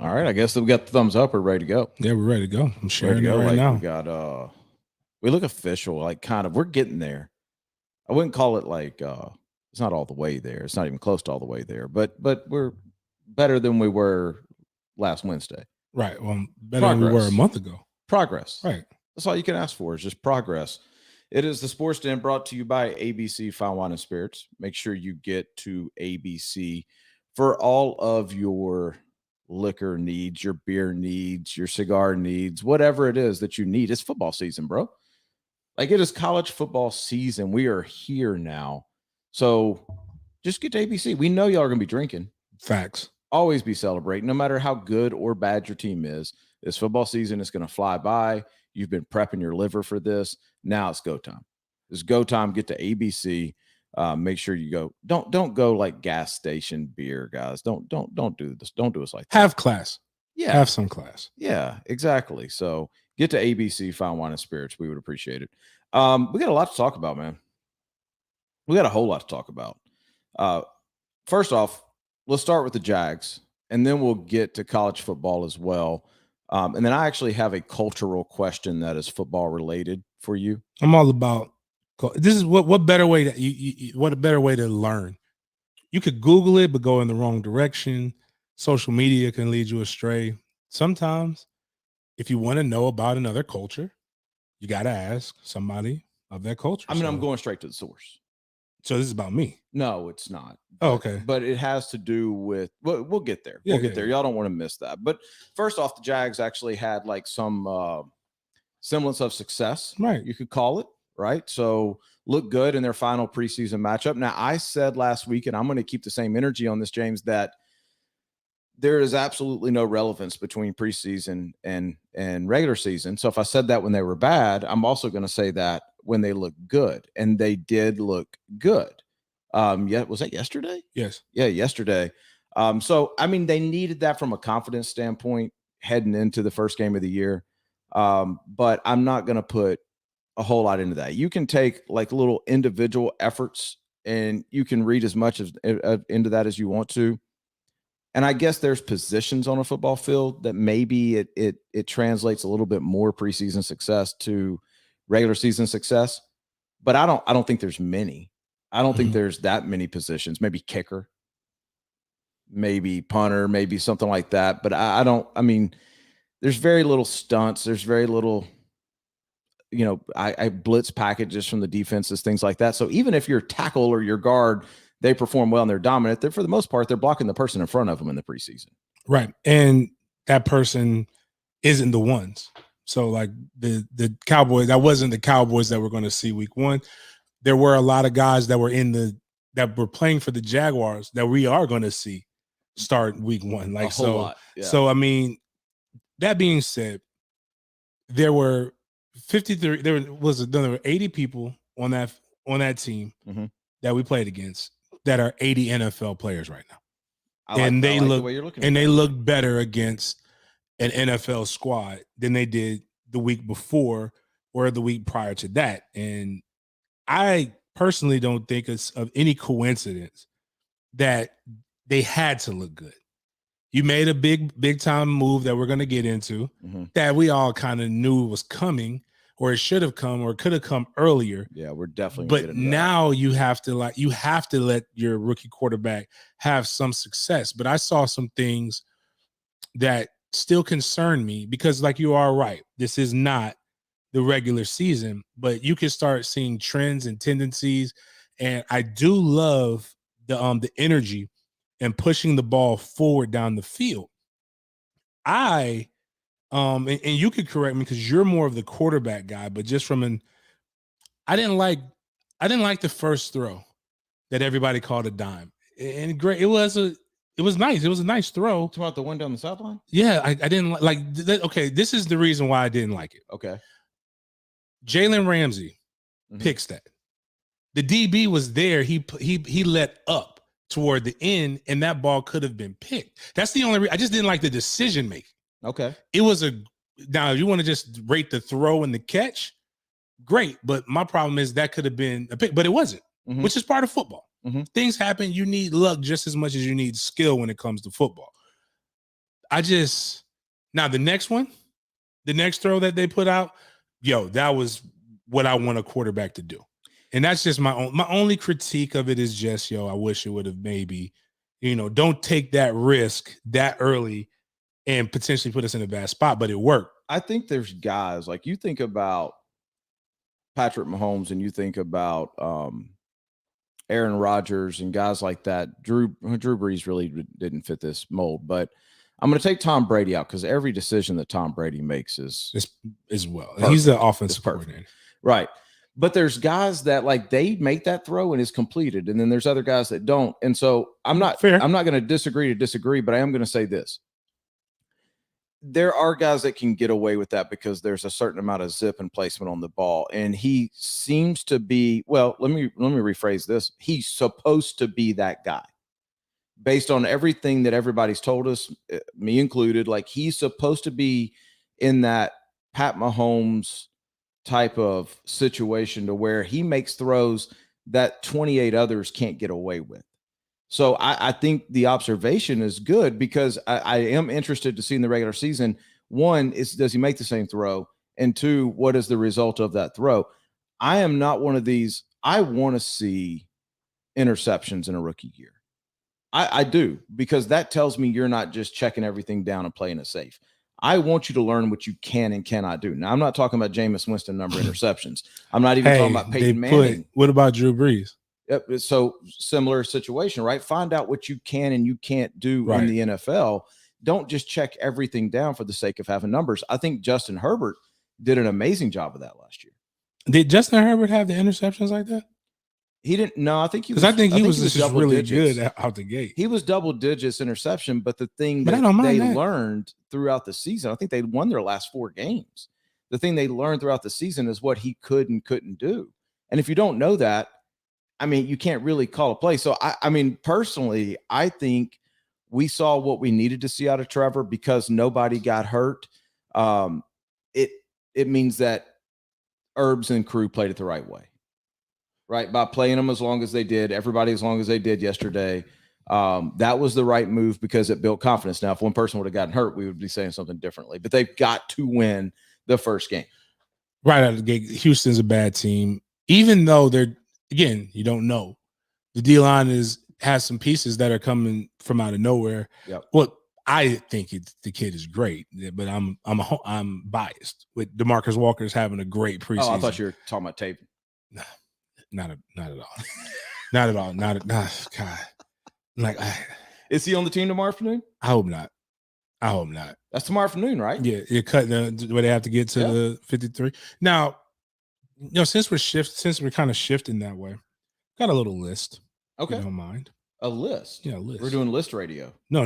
All right, I guess we got the thumbs up. We're ready to go. Yeah, we're ready to go. I'm sharing it Ready to go. right now. We got we look official, like kind of. We're getting there. I wouldn't call it like it's not all the way there. It's not even close to all the way there, but we're better than we were last Wednesday. Right. Well, better than we were a month ago. Progress. Right. That's all you can ask for is just progress. It is the Sports Den brought to you by ABC Fine Wine and Spirits. Make sure you get to ABC for all of your liquor needs, your beer needs, your cigar needs, whatever it is that you need. It's football season, bro. Like it is college football season. We are here now. So just get to ABC. We know y'all are going to be drinking. Facts. Always be celebrating, no matter how good or bad your team is. This football season is going to fly by. You've been prepping your liver for this. Now it's go time. It's go time. Get to ABC. Make sure you go. Don't go like gas station beer, guys. Don't do this. Don't do us like that. Have class. Yeah. Have some class. Yeah, exactly. So get to ABC Fine Wine and Spirits. We would appreciate it. We got a lot to talk about, man. We got a whole lot to talk about. First off, let's start with the Jags, and then we'll get to college football as well. And then I actually have a cultural question that is football related for you. I'm all about this. Is what better way that what a better way to learn. You could Google it, but go in the wrong direction. Social media can lead you astray. Sometimes, if you want to know about another culture, you got to ask somebody of that culture. I mean, I'm going straight to the source. So this is about me. No, it's not. Oh, okay. But it has to do with we'll get there. We'll get there. Y'all don't want to miss that. But first off, the Jags actually had like some semblance of success. Right. You could call it, right? So look good in their final preseason matchup. Now, I said last week, and I'm going to keep the same energy on this, James, that there is absolutely no relevance between preseason and regular season. So if I said that when they were bad, I'm also going to say that when they look good, and they did look good. Yeah, was that yesterday? Yes. Yeah, yesterday. So I mean, they needed that from a confidence standpoint heading into the first game of the year. But I'm not going to put a whole lot into that. You can take like little individual efforts, and you can read as much as into that as you want to. And I guess there's positions on a football field that maybe it translates a little bit more preseason success to regular season success, but I don't think there's many. I don't think there's that many positions. Maybe kicker, maybe punter, maybe something like that. But I don't. I mean, there's very little stunts. There's very little. You know, I blitz packages from the defenses, things like that. So even if your tackle or your guard, they perform well and they're dominant, they're for the most part, they're blocking the person in front of them in the preseason. Right. And that person isn't the ones. So like the Cowboys, that wasn't the Cowboys that we're going to see week one. There were a lot of guys that were playing for the Jaguars that we are going to see start week one. Like, a whole lot. Yeah. So, I mean, that being said, there were 53, there were 80 people on that team that we played against that are 80 NFL players right now. They look better against an NFL squad than they did the week before or the week prior to that. And I personally don't think it's of any coincidence that they had to look good. You made a big time move that we're going to get into that we all kind of knew was coming, or it should have come, or could have come earlier. Yeah, we're definitely. But now you have to let your rookie quarterback have some success. But I saw some things that still concern me because, like, you are right, this is not the regular season, but you can start seeing trends and tendencies. And I do love the energy and pushing the ball forward down the field. And you could correct me because you're more of the quarterback guy, but just I didn't like the first throw that everybody called a dime. And great, it was nice. It was a nice throw. Talking about the one down the sideline? Yeah, I didn't like. Okay, this is the reason why I didn't like it. Okay, Jalen Ramsey picks that. The DB was there. He let up toward the end, and that ball could have been picked. That's the only reason. I just didn't like the decision making. Okay. It was now if you want to just rate the throw and the catch, great. But my problem is that could have been a pick, but it wasn't, which is part of football. Things happen. You need luck just as much as you need skill when it comes to football. Now the next one, the next throw that they put out, that was what I want a quarterback to do. And that's just my only critique of it is just, I wish it would have maybe, don't take that risk that early and potentially put us in a bad spot, but it worked. I think there's guys like you think about Patrick Mahomes and you think about Aaron Rodgers and guys like that. Drew Brees really didn't fit this mold, but I'm going to take Tom Brady out because every decision that Tom Brady makes is well. Perfect. He's the offensive coordinator. Right. But there's guys that like they make that throw and is completed. And then there's other guys that don't. And so I'm not going to disagree, but I am going to say this. There are guys that can get away with that because there's a certain amount of zip and placement on the ball. And he seems to be, well, let me rephrase this. He's supposed to be that guy based on everything that everybody's told us, me included. Like he's supposed to be in that Pat Mahomes type of situation to where he makes throws that 28 others can't get away with. So I think the observation is good because I am interested to see in the regular season, one, does he make the same throw? And two, what is the result of that throw? I am not one of these. I want to see interceptions in a rookie year. I do, because that tells me you're not just checking everything down and playing it safe. I want you to learn what you can and cannot do. Now, I'm not talking about Jameis Winston number interceptions. I'm not even talking about Peyton Manning. What about Drew Brees? So similar situation, right? Find out what you can and you can't do in the NFL. Don't just check everything down for the sake of having numbers. I think Justin Herbert did an amazing job of that last year. Did Justin Herbert have the interceptions like that? He didn't. No, I think he was. Because I think he was just really good out the gate. He was double digits interception, but the thing that they learned throughout the season, I think they won their last 4 games. The thing they learned throughout the season is what he could and couldn't do. And if you don't know that, I mean, you can't really call a play. So, I mean, personally, I think we saw what we needed to see out of Trevor because nobody got hurt. It means that Herbs and crew played it the right way, right? By playing them as long as they did, everybody as long as they did yesterday. That was the right move because it built confidence. Now, if one person would have gotten hurt, we would be saying something differently. But they've got to win the first game. Right out of the gate, Houston's a bad team. Even though they're, again, you don't know. The D-line has some pieces that are coming from out of nowhere. Yep. Well, I think the kid is great, but I'm biased with DeMarcus Walker's having a great preseason. Oh, I thought you were talking about tape. Nah, not at all. Not at all. God. Like, is he on the team tomorrow afternoon? I hope not. That's tomorrow afternoon, right? Yeah, you're cutting where they have to get to the 53. Now, since we're kind of shifting that way, got a little list. Okay, if you don't mind. A list? Yeah, a list. We're doing list radio. No.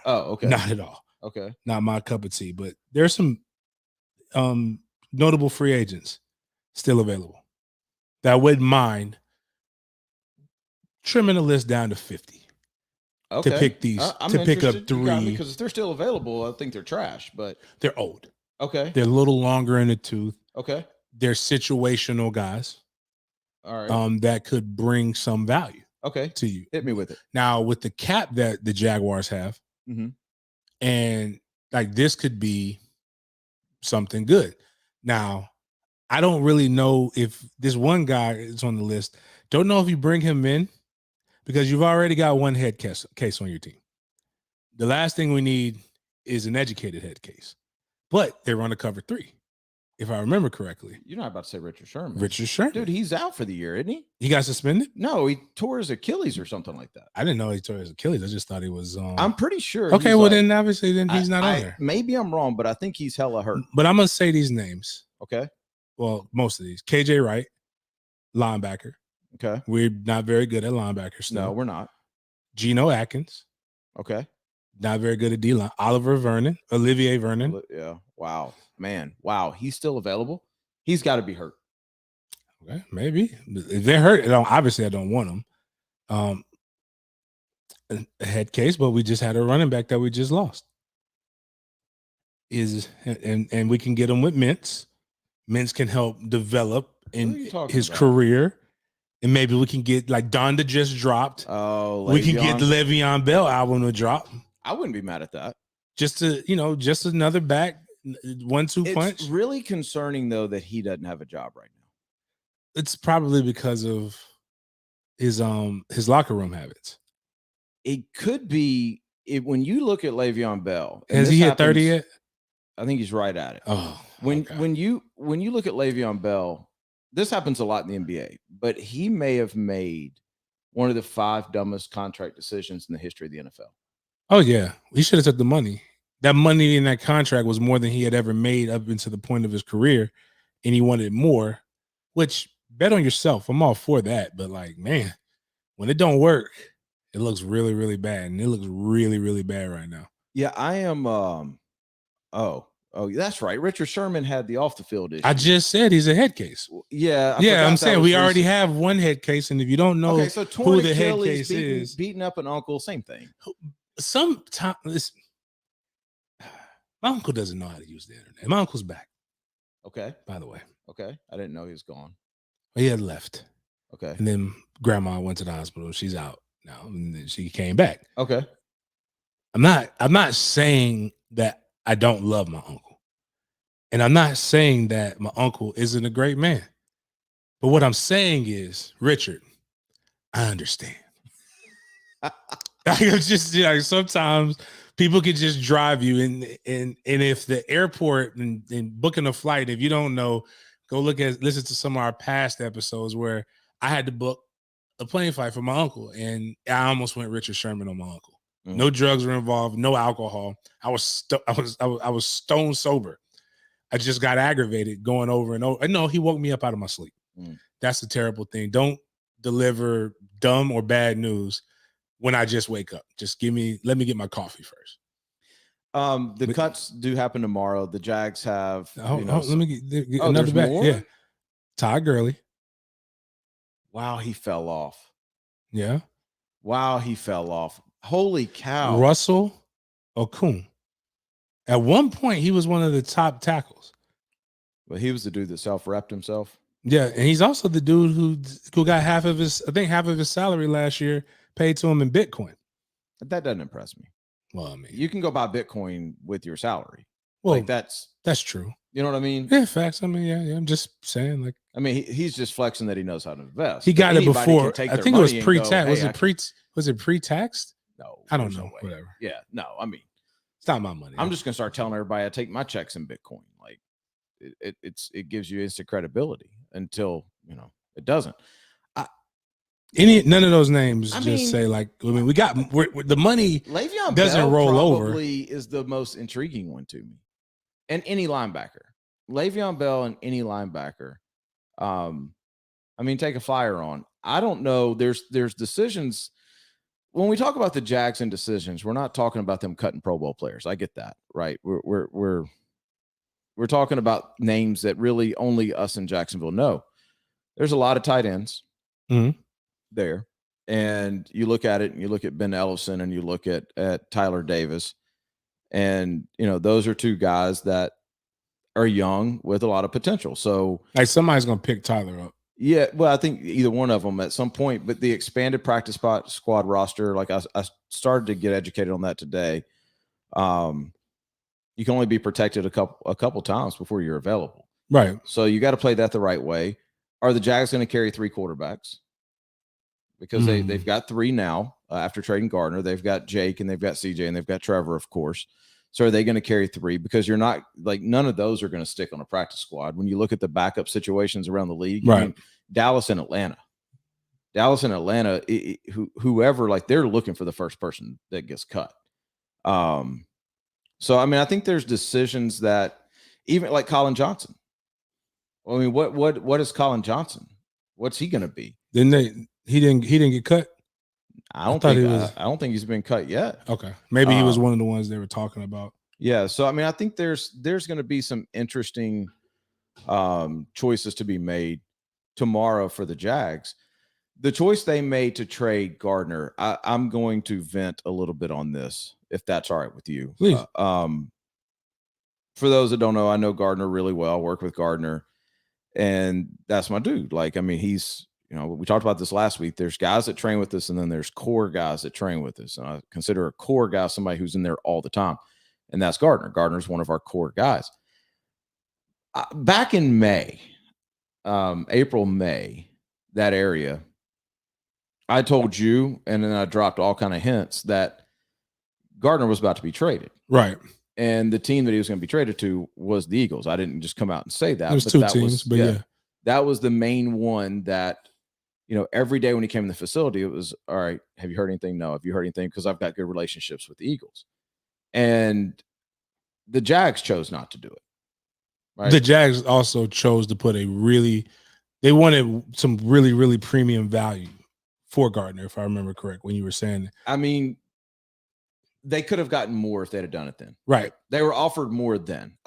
Oh, okay. Not at all. Okay. Not my cup of tea. But there's some notable free agents still available that I wouldn't mind trimming the list down to 50. Okay. To pick these, to pick up 3. Because if they're still available, I think they're trash, but they're old. Okay. They're a little longer in the tooth. Okay. They're situational guys. All right. That could bring some value. Okay. To you. Hit me with it. Now, with the cap that the Jaguars have, and like this could be something good. Now, I don't really know if this one guy is on the list. Don't know if you bring him in because you've already got one head case on your team. The last thing we need is an educated head case. But they run a cover 3. If I remember correctly. You're not about to say Richard Sherman. Richard Sherman. Dude, he's out for the year, isn't he? He got suspended? No, he tore his Achilles or something like that. I didn't know he tore his Achilles. I just thought he was I'm pretty sure. Okay, well then obviously he's not on there. Maybe I'm wrong, but I think he's hella hurt. But I'm going to say these names. Okay. Well, most of these. KJ Wright, linebacker. Okay. We're not very good at linebacker still. No, we're not. Geno Atkins. Okay. Not very good at D-line. Olivier Vernon. Yeah. Wow. Man. Wow. He's still available? He's got to be hurt. Okay, maybe. If they're hurt, obviously I don't want them. A head case, but we just had a running back that we just lost. And we can get him with Mintz. Mintz can help develop in his career. And maybe we can get like Donda just dropped. Oh, we can get the Le'Veon Bell album to drop. I wouldn't be mad at that. just another back 1-2 punch. It's really concerning though that he doesn't have a job right now. It's probably because of his locker room habits. It could be when you look at Le'Veon Bell. Has he hit 30 yet? I think he's right at it. Oh, when you look at Le'Veon Bell, this happens a lot in the NBA, but he may have made one of the 5 dumbest contract decisions in the history of the NFL. Oh yeah, he should have took the money. That money in that contract was more than he had ever made up until the point of his career, and he wanted more. Which, bet on yourself. I'm all for that, but like, man, when it don't work, it looks really, really bad, and it looks really, really bad right now. Yeah, I am. Oh, that's right. Richard Sherman had the off the field issue. I just said he's a head case. Yeah, I'm saying we already have one head case, and if you don't know so who the head case is, beating up an uncle, same thing. Sometimes my uncle doesn't know how to use the internet. My uncle's back. Okay. By the way. Okay. I didn't know he was gone. He had left. Okay. And then grandma went to the hospital. She's out now, and then she came back. Okay. I'm not saying that I don't love my uncle. And I'm not saying that my uncle isn't a great man. But what I'm saying is, Richard, I understand. Just sometimes people can just drive you, and if the airport and booking a flight, if you don't know, go listen to some of our past episodes where I had to book a plane flight for my uncle, and I almost went Richard Sherman on my uncle. No drugs were involved, no alcohol. I was stone sober. I just got aggravated going over and over. No, he woke me up out of my sleep. That's the terrible thing. Don't deliver dumb or bad news when I just wake up. Just let me get my coffee first. The cuts do happen tomorrow. The Jags have. Let me get another back. More? Yeah, Todd Gurley. Wow, he fell off. Yeah. Wow, he fell off. Holy cow. Russell Okung. At one point, he was one of the top tackles. But he was the dude that self-repped himself. Yeah, and he's also the dude who got half of his salary last year paid to him in Bitcoin. That doesn't impress me. Well, I mean, you can go buy Bitcoin with your salary. Well, like that's true. You know what I mean? Yeah, facts. I mean, yeah. I'm just saying, like, I mean, he's just flexing that he knows how to invest. He got it before. I think it was pre-tax. Was it pre-taxed? No, I don't know. Whatever. Yeah, no. I mean, it's not my money. I'm just gonna start telling everybody I take my checks in Bitcoin. Like, it gives you instant credibility until it doesn't. None of those names say like. I mean, we got the money. Le'Veon doesn't Bell roll over. Probably is the most intriguing one to me, and any linebacker. Le'Veon Bell and any linebacker. I mean, take a flyer on. I don't know. There's decisions. When we talk about the Jags and decisions, we're not talking about them cutting Pro Bowl players. I get that, right? We're talking about names that really only us in Jacksonville know. There's a lot of tight ends there, and you look at it, and you look at Ben Ellison, and you look at Tyler Davis, and those are two guys that are young with a lot of potential. So, like, somebody's gonna pick Tyler up. Yeah, well, I think either one of them at some point, but the expanded practice squad roster, like I started to get educated on that today. You can only be protected a couple times before you're available. Right. So you got to play that the right way. Are the Jags going to carry 3 quarterbacks? Because they've got 3 now after trading Gardner. They've got Jake and they've got CJ and they've got Trevor, of course. So are they going to carry 3? Because you're not like none of those are going to stick on a practice squad. When you look at the backup situations around the league, right? I mean, Dallas and Atlanta, whoever, like they're looking for the first person that gets cut. So I mean, I think there's decisions that even like Colin Johnson. I mean, what is Colin Johnson? What's he going to be? He didn't get cut. I don't think he's been cut yet. Okay. Maybe he was one of the ones they were talking about. Yeah. So, I mean, I think there's going to be some interesting choices to be made tomorrow for the Jags. The choice they made to trade Gardner, I'm going to vent a little bit on this, if that's all right with you. Please. For those that don't know, I know Gardner really well, work with Gardner, and that's my dude. Like, I mean, he's, we talked about this last week. There's guys that train with us, and then there's core guys that train with us. And I consider a core guy somebody who's in there all the time. and that's Gardner. Gardner's one of our core guys. Back in May, April, May, that area, I told you, and then I dropped all kind of hints that Gardner was about to be traded. Right. And the team that he was going to be traded to was the Eagles. I didn't just come out and say that. There's two teams, but yeah. That was the main one that, every day when he came in the facility, it was, all right, have you heard anything? No. Have you heard anything? Because I've got good relationships with the Eagles. And the Jags chose not to do it. Right? The Jags also chose to put they wanted some really, really premium value for Gardner, if I remember correct, when you were saying that. I mean, they could have gotten more if they'd have done it then. Right. They were offered more then.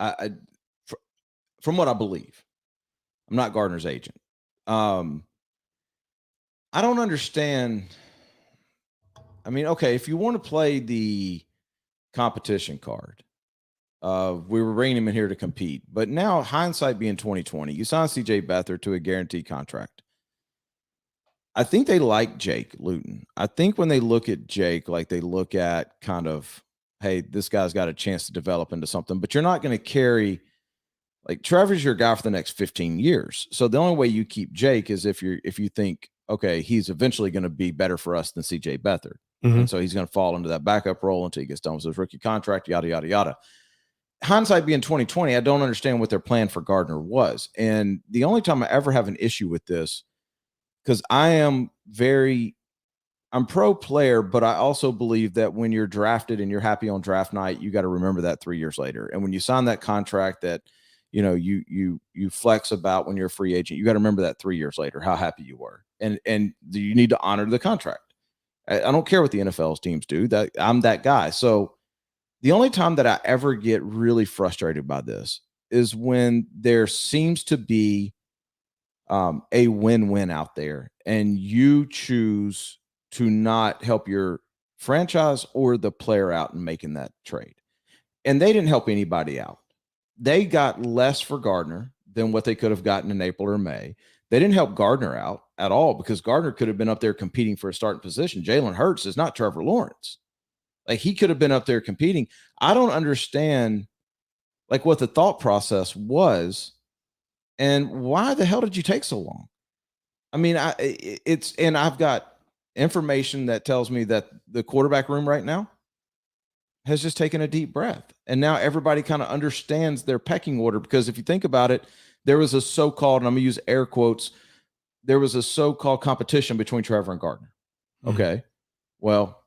From what I believe. I'm not Gardner's agent. I don't understand. I mean, okay, if you want to play the competition card, we were bringing him in here to compete. But now, hindsight being 2020, you signed C.J. Beathard to a guaranteed contract. I think they like Jake Luton. I think when they look at Jake, like they look at kind of, hey, this guy's got a chance to develop into something. But you're not going to carry – like Trevor's your guy for the next 15 years. So the only way you keep Jake is if you think, okay, he's eventually going to be better for us than C.J. Beathard. Mm-hmm. And so he's going to fall into that backup role until he gets done with his rookie contract, yada, yada, yada. Hindsight being 2020, I don't understand what their plan for Gardner was. And the only time I ever have an issue with this, because I'm pro player, but I also believe that when you're drafted and you're happy on draft night, you got to remember that 3 years later. And when you sign that contract that, you flex about when you're a free agent, you got to remember that 3 years later, how happy you were. And you need to honor the contract. I don't care what the NFL's teams do. That I'm that guy. So the only time that I ever get really frustrated by this is when there seems to be a win-win out there and you choose to not help your franchise or the player out in making that trade. And they didn't help anybody out. They got less for Gardner than what they could have gotten in April or May. They didn't help Gardner out at all because Gardner could have been up there competing for a starting position. Jalen Hurts is not Trevor Lawrence. Like, he could have been up there competing. I don't understand, like, what the thought process was and why the hell did you take so long? I mean, and I've got information that tells me that the quarterback room right now has just taken a deep breath. And now everybody kind of understands their pecking order, because if you think about it, there was a so-called, and I'm going to use air quotes, there was a so-called competition between Trevor and Gardner. Mm-hmm. Okay. Well,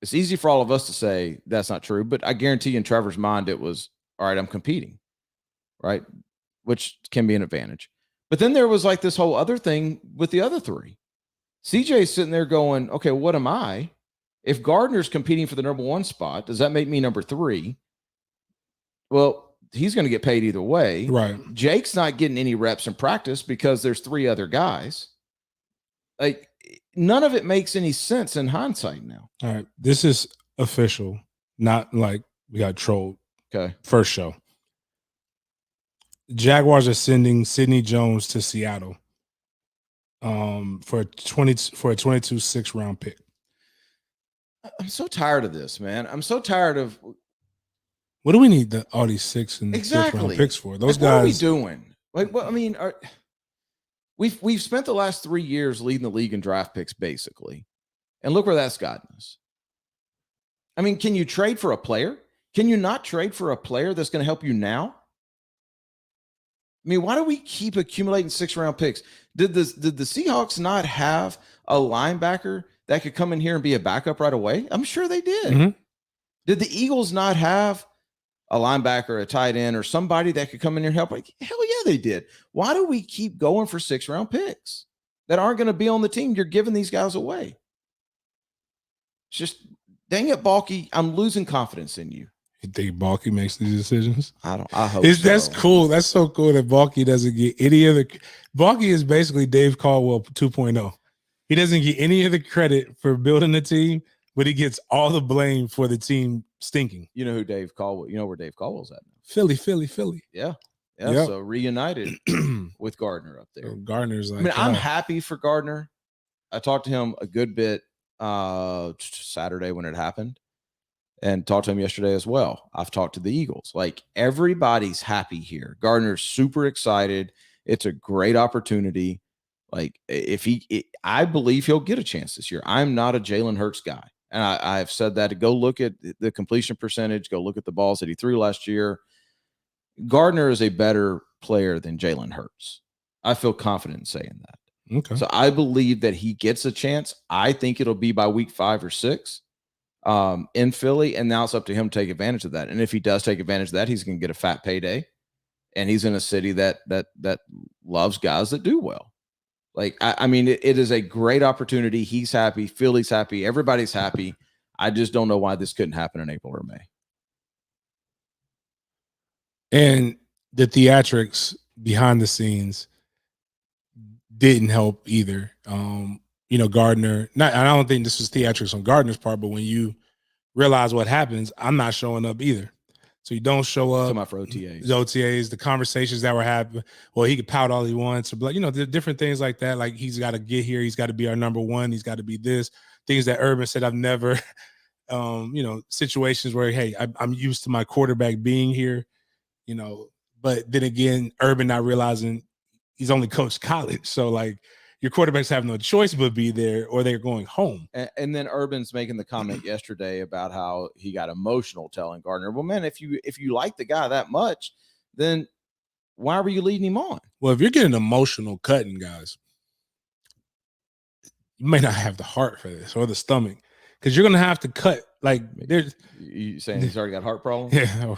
it's easy for all of us to say that's not true, but I guarantee in Trevor's mind it was, all right, I'm competing, right? Which can be an advantage. But then there was like this whole other thing with the other three. CJ's sitting there going, okay, what am I? If Gardner's competing for the number one spot, does that make me number three? Well, he's going to get paid either way. Right. Jake's not getting any reps in practice because there's three other guys. Like, none of it makes any sense in hindsight now. All right. This is official, not like we got trolled. Okay. First show. Jaguars are sending Sidney Jones to Seattle for a 22 sixth-round pick. I'm so tired of this, man. I'm so tired of. What do we need all these sixth and sixth-round picks for? Those guys. What are we doing? Like, what? I mean, we've spent the last 3 years leading the league in draft picks, basically, and look where that's gotten us. I mean, can you trade for a player? Can you not trade for a player that's going to help you now? I mean, why do we keep accumulating sixth-round picks? Did the Seahawks not have a linebacker that could come in here and be a backup right away? I'm sure they did. Mm-hmm. Did the Eagles not have a linebacker, a tight end, or somebody that could come in here and help? Like, hell yeah, they did. Why do we keep going for sixth-round picks that aren't going to be on the team? You're giving these guys away. It's just, dang it, Balky, I'm losing confidence in you. You think Balky makes these decisions? I hope so. That's cool. That's so cool that Balky doesn't get any other. Balky is basically Dave Caldwell 2.0. He doesn't get any of the credit for building the team, but he gets all the blame for the team stinking. You know who Dave Caldwell? You know where Dave Caldwell's at now? Philly. Yeah. Yep. So reunited with Gardner up there. So Gardner's like, I mean, I'm happy for Gardner. I talked to him a good bit Saturday when it happened. and talked to him yesterday as well. I've talked to the Eagles. Like, everybody's happy here. Gardner's super excited. It's a great opportunity. Like, I believe he'll get a chance this year. I'm not a Jalen Hurts guy. And I've said that. To go look at the completion percentage, go look at the balls that he threw last year. Gardner is a better player than Jalen Hurts. I feel confident in saying that. Okay. So I believe that he gets a chance. I think it'll be by week 5 or 6 in Philly. And now it's up to him to take advantage of that. And if he does take advantage of that, he's going to get a fat payday. And he's in a city that loves guys that do well. Like, I mean, it is a great opportunity. He's happy. Philly's happy. Everybody's happy. I just don't know why this couldn't happen in April or May. And the theatrics behind the scenes didn't help either. Gardner, I don't think this was theatrics on Gardner's part, but when you realize what happens, I'm not showing up either. So you don't show up for OTAs. The OTAs, the conversations that were happening. Well, he could pout all he wants, but the different things like that. Like, he's got to get here. He's got to be our number one. He's got to be this. Things that Urban said, I've never, situations where, hey, I'm used to my quarterback being here, but then again, Urban not realizing he's only coached college. So, like, your quarterbacks have no choice but be there, or they're going home. And then Urban's making the comment yesterday about how he got emotional telling Gardner, well, man, if you like the guy that much, then why were you leading him on? Well, if you're getting emotional cutting guys, you may not have the heart for this or the stomach, because you're going to have to cut. Like, there's, you saying he's already got heart problems? Yeah,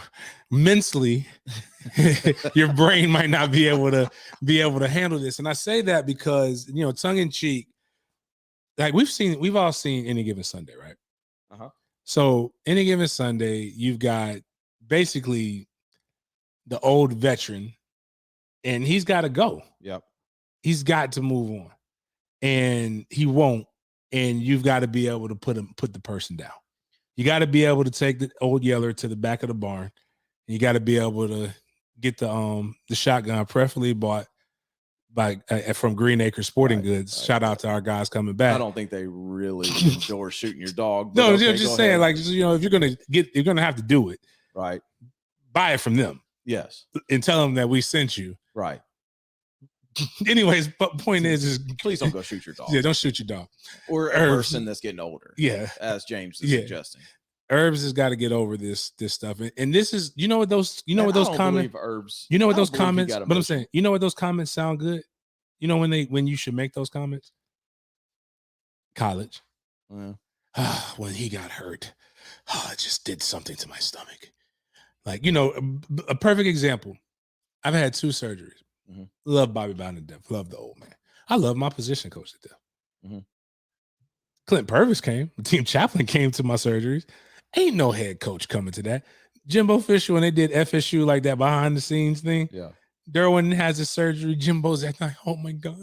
mentally, your brain might not be able to handle this. And I say that because, tongue in cheek, like, we've all seen Any Given Sunday, right? Uh-huh. So Any Given Sunday, you've got basically the old veteran, and he's got to go. Yep. He's got to move on, and he won't. And you've got to be able to put the person down. You got to be able to take the old yeller to the back of the barn. You got to be able to get the shotgun, preferably bought from Green Acre Sporting Goods. Right. Shout out to our guys coming back. I don't think they really endorse shooting your dog. No, okay, just saying, like, if you're gonna have to do it, right? Buy it from them. Yes, and tell them that we sent you. Right. Anyways, but point is please don't go shoot your dog. Yeah, don't shoot your dog. Or a person that's getting older. Yeah, as James is suggesting. Herbs has got to get over this stuff, and this is what those comments. Herbs. What those comments. But I'm saying, what those comments sound good. When you should make those comments. College. Yeah. When he got hurt, it just did something to my stomach. Like, a perfect example. I've had 2 surgeries. Mm-hmm. Love Bobby Bowden to death. Love the old man. I love my position coach to death. Mm-hmm. Clint Purvis came. Team Chaplin came to my surgeries. Ain't no head coach coming to that. Jimbo Fisher, when they did FSU like that behind the scenes thing. Yeah. Derwin has his surgery. Jimbo's at night. Oh my God.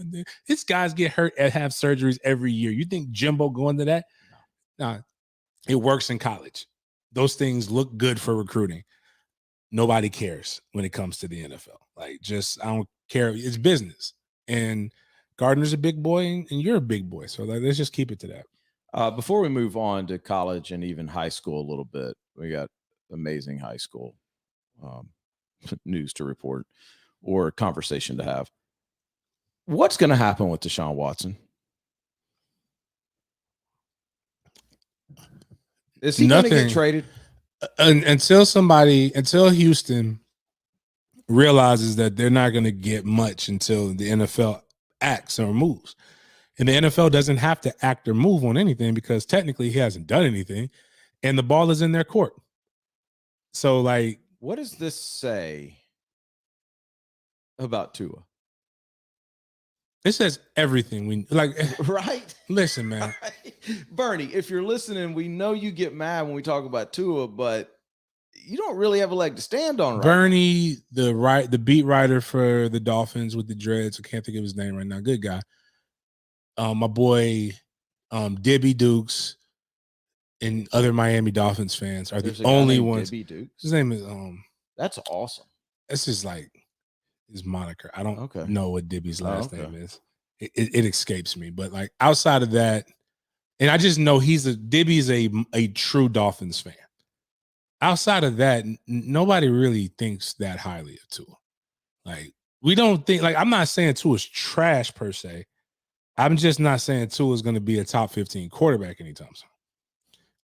These guys get hurt and have surgeries every year. You think Jimbo going to that? Nah. It works in college. Those things look good for recruiting. Nobody cares when it comes to the NFL. Like, I don't care. It's business. And Gardner's a big boy, and you're a big boy. So, like, let's just keep it to that. Before we move on to college and even high school a little bit, we got amazing high school news to report or conversation to have. What's going to happen with Deshaun Watson? Is he going to get traded? Until Houston realizes that they're not going to get much until the NFL acts or moves. And the NFL doesn't have to act or move on anything because technically he hasn't done anything and the ball is in their court. So, like, what does this say about Tua? It says everything we like. Right. Listen, man. Right. Bernie, if you're listening, we know you get mad when we talk about Tua, but you don't really have a leg to stand on, right? Bernie, the beat writer for the Dolphins with the dreads. I can't think of his name right now. Good guy. My boy, Dibby Dukes, and other Miami Dolphins fans are the only ones. Dibby Dukes? His name is That's awesome. That's just like his moniker. I don't know what Dibby's last name is. It escapes me. But, like, outside of that, and I just know Dibby's a true Dolphins fan. outside of that, nobody really thinks that highly of Tua. Like, we don't think, like, I'm not saying Tua's trash per se. I'm just not saying Tua is going to be a top 15 quarterback anytime soon.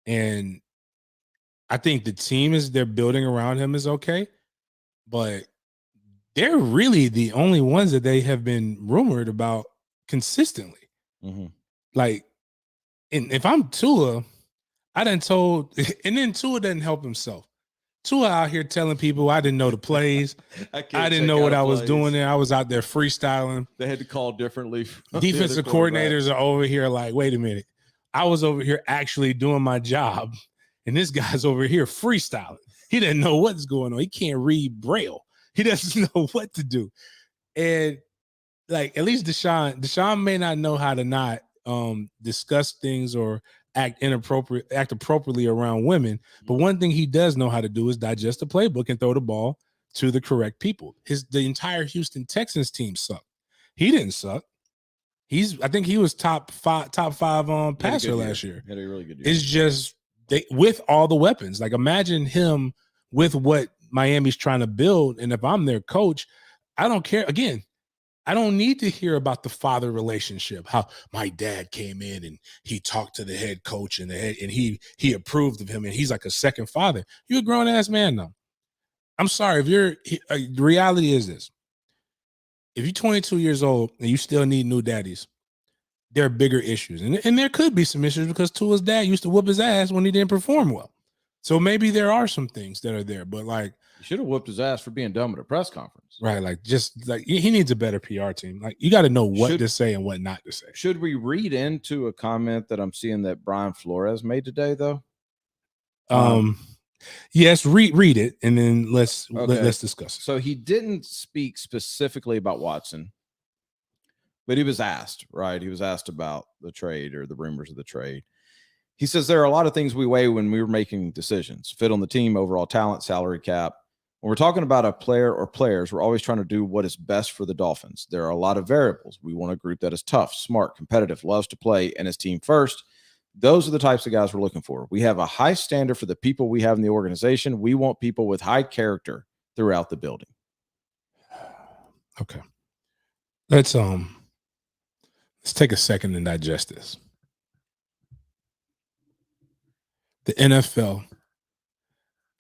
And I think the team they're building around him is okay, but they're really the only ones that they have been rumored about consistently. Mm-hmm. Like, and if I'm Tua, I done told, and then Tua doesn't help himself. Tua out here telling people I didn't know the plays. I didn't know what I was doing there. I was out there freestyling. They had to call differently. Defensive coordinators are over here like, wait a minute. I was over here actually doing my job, and this guy's over here freestyling. He didn't know what's going on. He can't read Braille. He doesn't know what to do. And like, at least Deshaun may not know how to not discuss things or act appropriately around women. But one thing he does know how to do is digest the playbook and throw the ball to the correct people. The entire Houston Texans team sucked. He didn't suck. I think he was top five passer last year. Had a really good year. It's just with all the weapons. Like, imagine him with what Miami's trying to build. And if I'm their coach, I don't care. Again, I don't need to hear about the father relationship, how my dad came in and he talked to the head coach and he approved of him and he's like a second father. You're a grown ass man now. I'm sorry. The reality is this. If you're 22 years old and you still need new daddies, there are bigger issues. And there could be some issues because Tua's dad used to whoop his ass when he didn't perform well. So maybe there are some things that are there, but like, you should have whooped his ass for being dumb at a press conference. Right. Like, just like, he needs a better PR team. Like, you got to know what to say and what not to say. Should we read into a comment that I'm seeing that Brian Flores made today, though? Yes, read it and then let's discuss it. So he didn't speak specifically about Watson, but he was asked, right? He was asked about the trade or the rumors of the trade. He says there are a lot of things we weigh when we were making decisions: fit on the team, overall talent, salary cap. When we're talking about a player or players, we're always trying to do what is best for the Dolphins. There are a lot of variables. We want a group that is tough, smart, competitive, loves to play, and is team first. Those are the types of guys we're looking for. We have a high standard for the people we have in the organization. We want people with high character throughout the building. Okay. Let's take a second and digest this. The NFL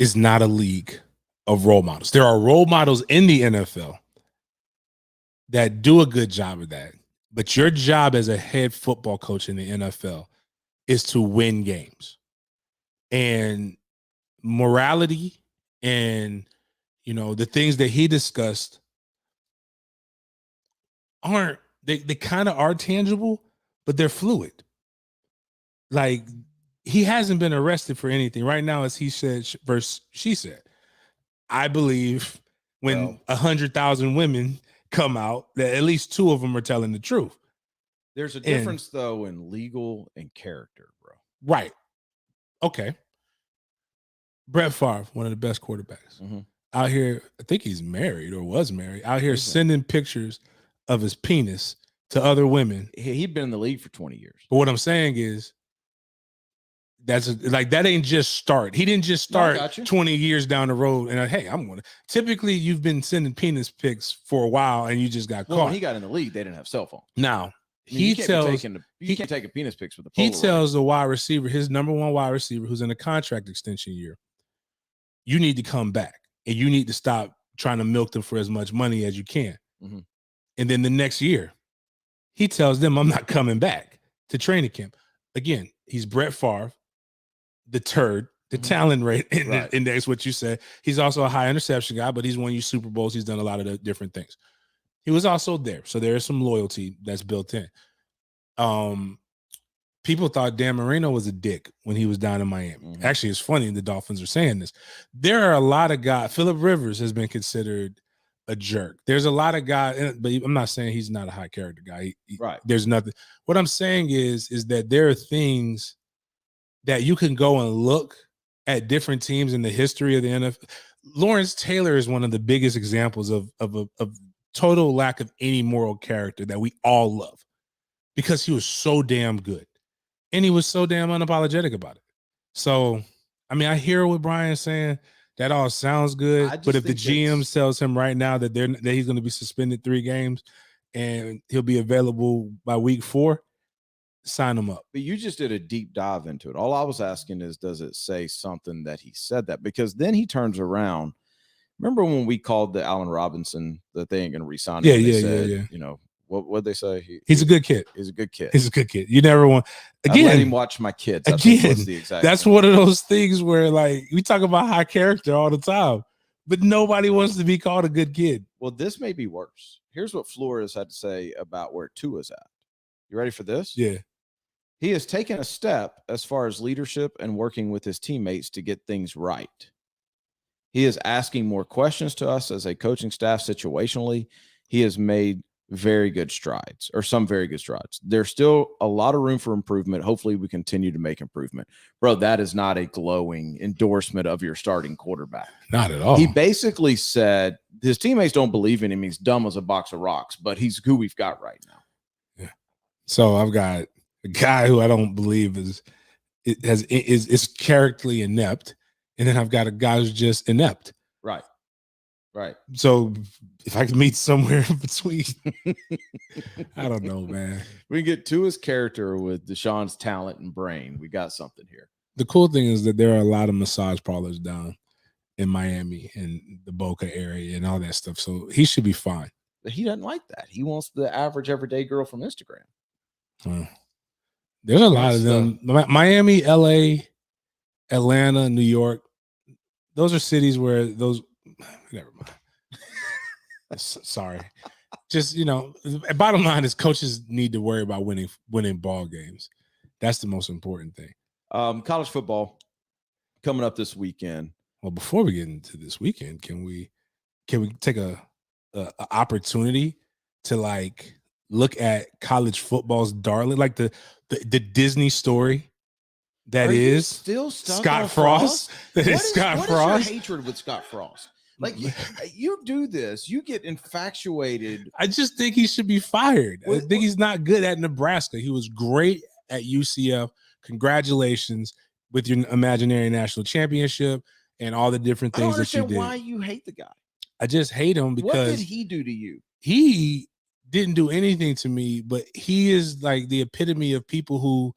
is not a league of role models. There are role models in the NFL that do a good job of that. But your job as a head football coach in the NFL is to win games. And morality and, the things that he discussed they kind of are tangible, but they're fluid. Like, he hasn't been arrested for anything. Right now, as he said versus she said. I believe when 100,000 women come out, that at least 2 of them are telling the truth. There's a difference, though, in legal and character, bro. Right. Okay. Brett Favre, one of the best quarterbacks. Mm-hmm. Out here, I think he's married or was married, out here sending pictures of his penis to other women. He'd been in the league for 20 years. But what I'm saying is, that ain't just start. He didn't just start 20 years down the road and hey, I'm going to. Typically, you've been sending penis pics for a while and you just got caught. When he got in the league, they didn't have cell phones. Now, you can't take a penis pics with a Polaroid. He tells the wide receiver, his number one wide receiver, who's in a contract extension year, you need to come back and you need to stop trying to milk them for as much money as you can. Mm-hmm. And then the next year, he tells them, I'm not coming back to training camp. Again, he's Brett Favre. The turd, the talent rate index, what you said. He's also a high interception guy, but he's won you Super Bowls. He's done a lot of the different things. He was also there. So there is some loyalty that's built in. People thought Dan Marino was a dick when he was down in Miami. Mm-hmm. Actually, it's funny the Dolphins are saying this. There are a lot of guys. Phillip Rivers has been considered a jerk. There's a lot of guys, but I'm not saying he's not a high character guy. There's nothing. What I'm saying is that there are things that you can go and look at different teams in the history of the NFL. Lawrence Taylor is one of the biggest examples of total lack of any moral character that we all love because he was so damn good and he was so damn unapologetic about it. So I mean, I hear what Brian's saying. That all sounds good. But if the GM tells him right now that he's going to be suspended 3 games and he'll be available by week 4, sign him up. But you just did a deep dive into it. All I was asking is, does it say something that he said that? Because then he turns around. Remember when we called the Allen Robinson that they ain't going to resign him? Yeah. You know, what they say? He's a good kid. He's a good kid. He's a good kid. You never want again. I let him watch my kids. That's one of those things where like we talk about high character all the time, but nobody wants to be called a good kid. Well, this may be worse. Here's what Flores had to say about where Tua's at. You ready for this? Yeah. He has taken a step as far as leadership and working with his teammates to get things right. He is asking more questions to us as a coaching staff situationally. He has made very good strides, or some very good strides. There's still a lot of room for improvement. Hopefully we continue to make improvement. Bro, that is not a glowing endorsement of your starting quarterback. Not at all. He basically said his teammates don't believe in him. He's dumb as a box of rocks, but he's who we've got right now. Yeah. So I've got a guy who I don't believe is characterly inept, and then I've got a guy who's just inept. Right. So if I can meet somewhere in between, I don't know, man. We get to his character with Deshaun's talent and brain. We got something here. The cool thing is that there are a lot of massage parlors down in Miami and the Boca area and all that stuff. So he should be fine. But he doesn't like that. He wants the average everyday girl from Instagram. There's a lot of them. Miami, LA, Atlanta, New York. Those are cities where those. Never mind. Sorry. Just, bottom line is coaches need to worry about winning ball games. That's the most important thing. College football coming up this weekend. Well, before we get into this weekend, can we take a opportunity to like look at college football's darling, like the Disney story that is still Scott Frost? That is Scott Frost. What is your hatred with Scott Frost? Like you do this, you get infatuated. I just think he should be fired. I think he's not good at Nebraska. He was great at UCF. Congratulations with your imaginary national championship and all the different things that you did. Why you hate the guy? I just hate him because what did he do to you? He didn't do anything to me, but he is like the epitome of people who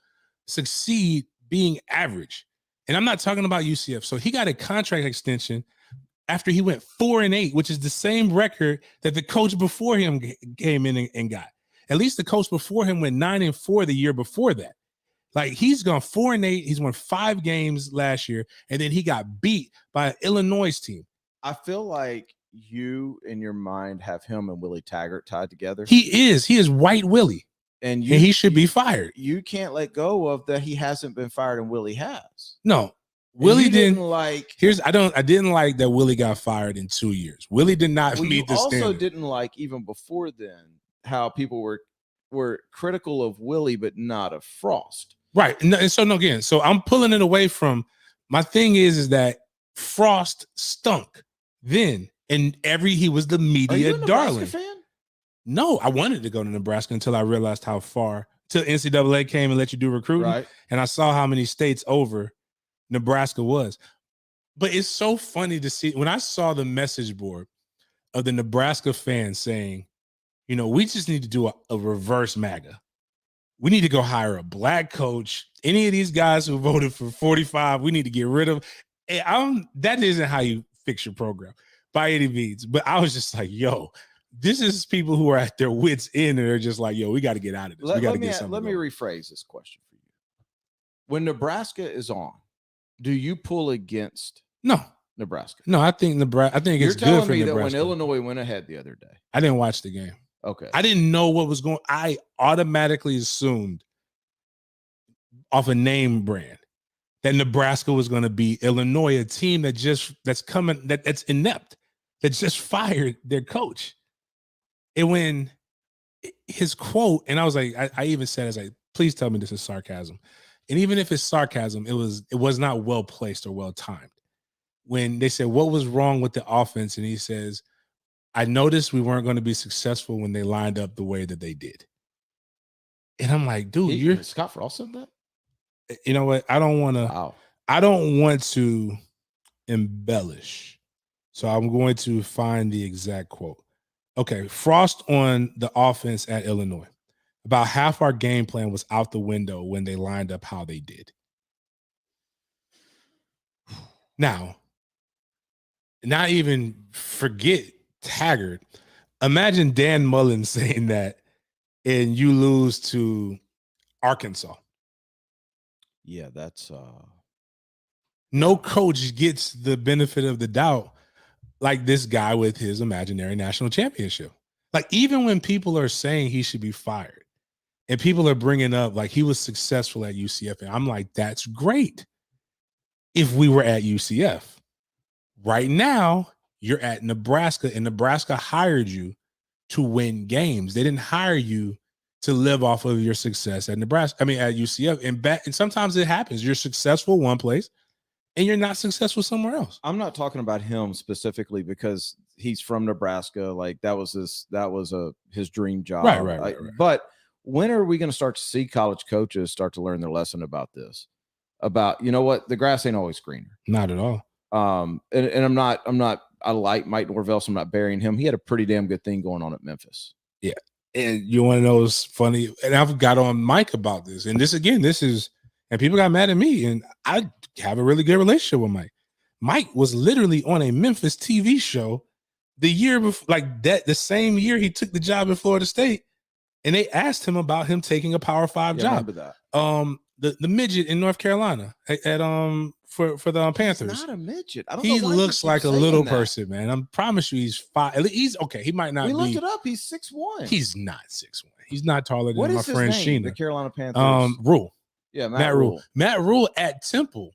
succeed being average. And I'm not talking about UCF. So he got a contract extension after he went 4-8, which is the same record that the coach before him came in and got. At least the coach before him went 9-4 the year before that. Like he's gone 4-8. He's won 5 games last year, and then he got beat by an Illinois team. I feel like you in your mind have him and Willie Taggart tied together. He is White Willie, and he should be fired. You can't let go of that. He hasn't been fired, and Willie has. No. Willie didn't like. I didn't like that Willie got fired in 2 years. Willie did not meet the standard. Also didn't like even before then how people were critical of Willie but not of Frost. Right. And so I'm pulling it away from my thing is that Frost stunk then, and he was the media Are you a Nebraska darling. Fan? No, I wanted to go to Nebraska until I realized how far till NCAA came and let you do recruiting. Right. And I saw how many states over Nebraska was. But it's so funny to see when I saw the message board of the Nebraska fans saying, we just need to do a reverse MAGA. We need to go hire a black coach. Any of these guys who voted for 45, we need to get rid of. That isn't how you fix your program by any means. But I was just like, yo, this is people who are at their wits' end and they're just like, yo, we got to get out of this. We got to get something. Let me rephrase this question for you. When Nebraska is on, do you pull against Nebraska? No, I think Nebraska. I think it's good for Nebraska. You're telling me that when Illinois went ahead the other day. I didn't watch the game. Okay. I didn't know what was going. I automatically assumed off a name brand that Nebraska was going to beat Illinois, a team that's inept, that just fired their coach. And when his quote, and I was like, I even said, please tell me this is sarcasm. And even if it's sarcasm, it was not well placed or well timed. When they said, what was wrong with the offense? And he says, I noticed we weren't going to be successful when they lined up the way that they did. And I'm like, dude, Scott Frost said that? You know what? I don't want to. Wow. I don't want to embellish, so I'm going to find the exact quote. Okay, Frost on the offense at Illinois. About half our game plan was out the window when they lined up how they did. Now, not even forget Taggart. Imagine Dan Mullen saying that and you lose to Arkansas. Yeah, that's no coach gets the benefit of the doubt like this guy with his imaginary national championship. Like, even when people are saying he should be fired and people are bringing up like he was successful at UCF, and I'm like, that's great if we were at UCF. Right now, you're at Nebraska, and Nebraska hired you to win games. They didn't hire you to live off of your success at Nebraska. I mean, at UCF. And sometimes it happens. You're successful one place and you're not successful somewhere else. I'm not talking about him specifically because he's from Nebraska. Like that was his dream job. Right. But when are we going to start to see college coaches start to learn their lesson about this? About, you know what, the grass ain't always greener. Not at all. And I'm not. I like Mike Norvell, so I'm not burying him. He had a pretty damn good thing going on at Memphis. Yeah. And you want to know what's funny? And I've got on Mike about this. And this is, and people got mad at me. And I have a really good relationship with Mike. Mike was literally on a Memphis TV show the year before, like that, the same year he took the job in Florida State. And they asked him about him taking a Power 5 job. I remember that. The midget in North Carolina at for the Panthers. He's not a midget. I don't he know why looks like a little that. person, man. I promise you, he's 5. He's okay. He might not. We looked it up. He's 6'1". He's not 6'1". He's not taller than my friend name? Sheena. The Carolina Panthers. Rule. Yeah, Matt Rule. Matt Rule at Temple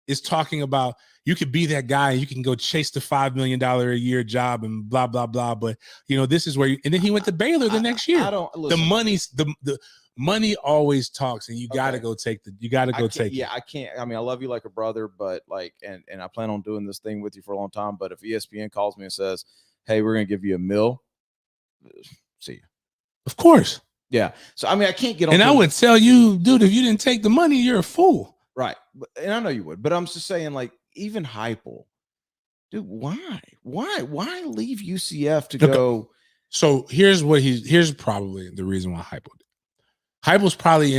is talking about you could be that guy and you can go chase the $5 million a year job and blah blah blah. But you know, this is where. And then he went to Baylor the next year. I don't. Listen, the money always talks, and you got to go take the. You got to go take it. Yeah, I can't. I mean, I love you like a brother, but like, and I plan on doing this thing with you for a long time. But if ESPN calls me and says, "Hey, we're going to give you $1 million," see you. Of course. Yeah. So I mean, I can't get on. And I would tell you, dude, if you didn't take the money, you're a fool. Right. And I know you would, but I'm just saying, like, even Heupel, dude, why leave UCF to go? So here's probably the reason why Heupel did. Heupel's probably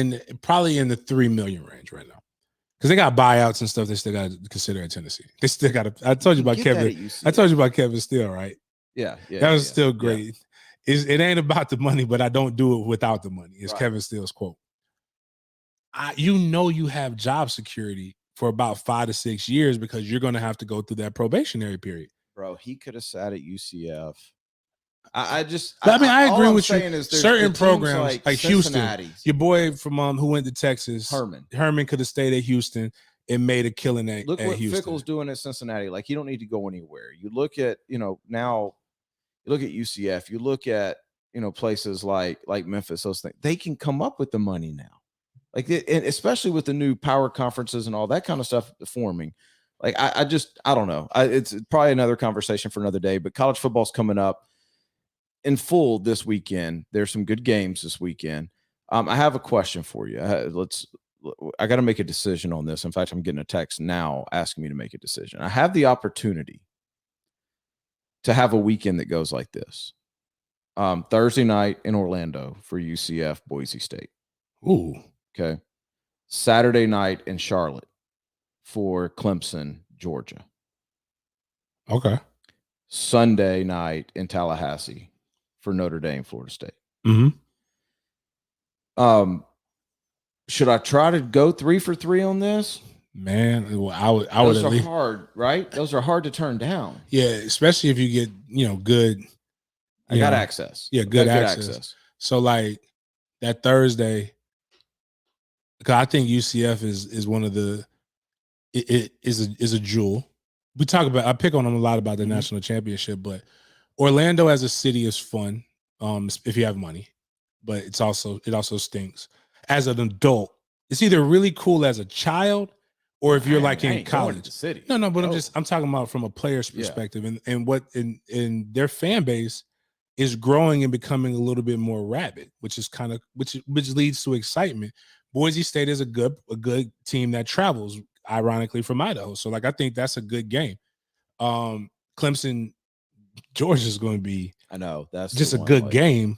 in the 3 million range right now. Because they got buyouts and stuff they still got to consider in Tennessee. They still got to. I told you about Kevin. I told you about Kevin Steele, right? Yeah. That was still great. Yeah. It ain't about the money, but I don't do it without the money. It's right. Kevin Steele's quote. You have job security for about 5 to 6 years because you're going to have to go through that probationary period. Bro, he could have sat at UCF. I agree with you. Certain programs like Houston, your boy from who went to Texas, Herman could have stayed at Houston and made a killing at Look what Houston. Fickle's doing at Cincinnati. Like, you don't need to go anywhere. You look at, now you look at UCF, you look at, places like Memphis, those things, they can come up with the money now. Like, and especially with the new power conferences and all that kind of stuff forming. Like, I don't know. It's probably another conversation for another day, but college football's coming up in full this weekend. There's some good games this weekend. I have a question for you. I got to make a decision on this. In fact, I'm getting a text now asking me to make a decision. I have the opportunity to have a weekend that goes like this. Thursday night in Orlando for UCF, Boise State. Ooh. Okay. Saturday night in Charlotte for Clemson, Georgia. Okay. Sunday night in Tallahassee for Notre Dame, Florida State. Mm-hmm. Should I try to go 3 for 3 on this? Man, I would. Those are hard, right? Those are hard to turn down. Yeah, especially if you get good. I got access. Yeah, good access. So like that Thursday, because I think UCF is one of the it is a jewel. We talk about. I pick on them a lot about the national championship, but Orlando as a city is fun if you have money, but it also stinks as an adult. It's either really cool as a child or if you're like in college. City. No, but I'm talking about from a player's perspective and what in their fan base is growing and becoming a little bit more rabid, which is which leads to excitement. Boise State is a good team that travels. ironically from Idaho. So like I think that's a good game. Clemson, Georgia is going to be I know that's just a good game.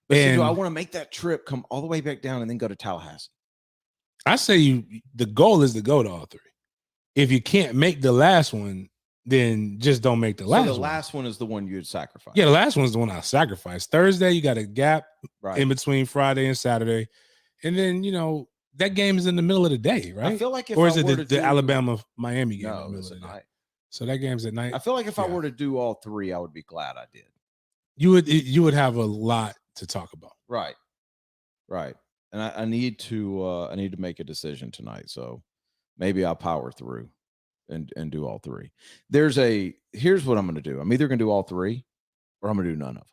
But see, do I want to make that trip, come all the way back down, and then go to Tallahassee? I say the goal is to go to all three. If you can't make the last one, then just don't make the last one. So the last one is the one you'd sacrifice. Yeah, the last one's the one I sacrificed. Thursday, you got a gap in between Friday and Saturday. And then, that game is in the middle of the day, right? I feel like if or is it the Alabama-Miami game? No, it's at night. So that game's at night. I feel like if I were to do all three, I would be glad I did. You would have a lot to talk about. Right. And I need to make a decision tonight. So maybe I'll power through and do all three. Here's what I'm going to do. I'm either going to do all three or I'm going to do none of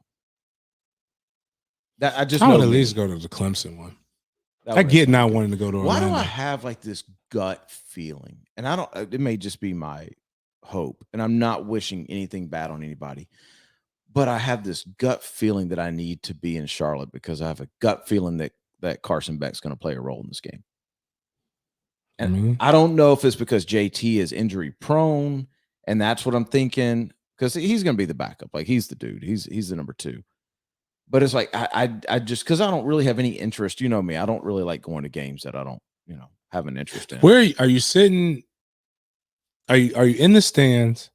them. I would at least go to the Clemson one. I get not wanting to go to Orlando. Why do I have like this gut feeling? And it may just be my hope, and I'm not wishing anything bad on anybody, but I have this gut feeling that I need to be in Charlotte because I have a gut feeling that Carson Beck's going to play a role in this game. And I don't know if it's because JT is injury prone, and that's what I'm thinking, because he's going to be the backup. Like, he's the dude. He's the number 2. But it's like I just, because I don't really have any interest. You know me. I don't really like going to games that I don't have an interest in. Where are you sitting? Are you in the stands?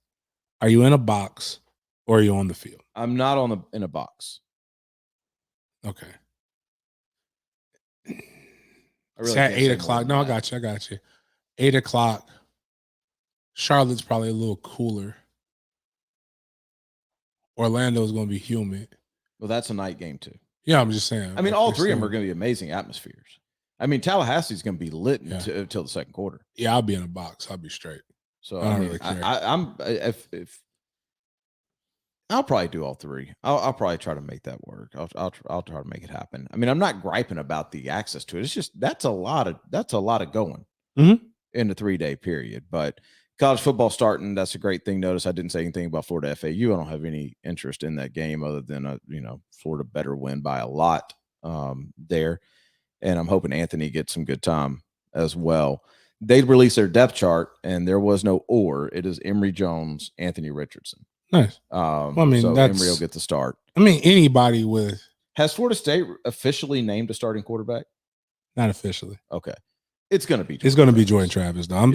Are you in a box, or are you on the field? I'm not in a box. Okay. Really it's at 8 o'clock. No, I got you. 8 o'clock. Charlotte's probably a little cooler. Orlando's going to be humid. Well, that's a night game too. Yeah, I'm just saying. I mean, all three of them are going to be amazing atmospheres. I mean, Tallahassee's going to be lit until the second quarter. Yeah, I'll be in a box. I'll be straight. So I don't really care. If I'll probably do all three. I'll probably try to make that work. I'll try to make it happen. I mean, I'm not griping about the access to it. It's just that's a lot of going in the 3-day period. But college football starting, that's a great thing. Notice I didn't say anything about Florida FAU. I don't have any interest in that game other than Florida better win by a lot there, and I'm hoping Anthony gets some good time as well. They released their depth chart, and there was no or. It is Emory Jones, Anthony Richardson. Nice. So Emory will get the start. I mean, anybody with. Has Florida State officially named a starting quarterback? Not officially. Okay, it's going to be. It's going to be Jordan Travis, though.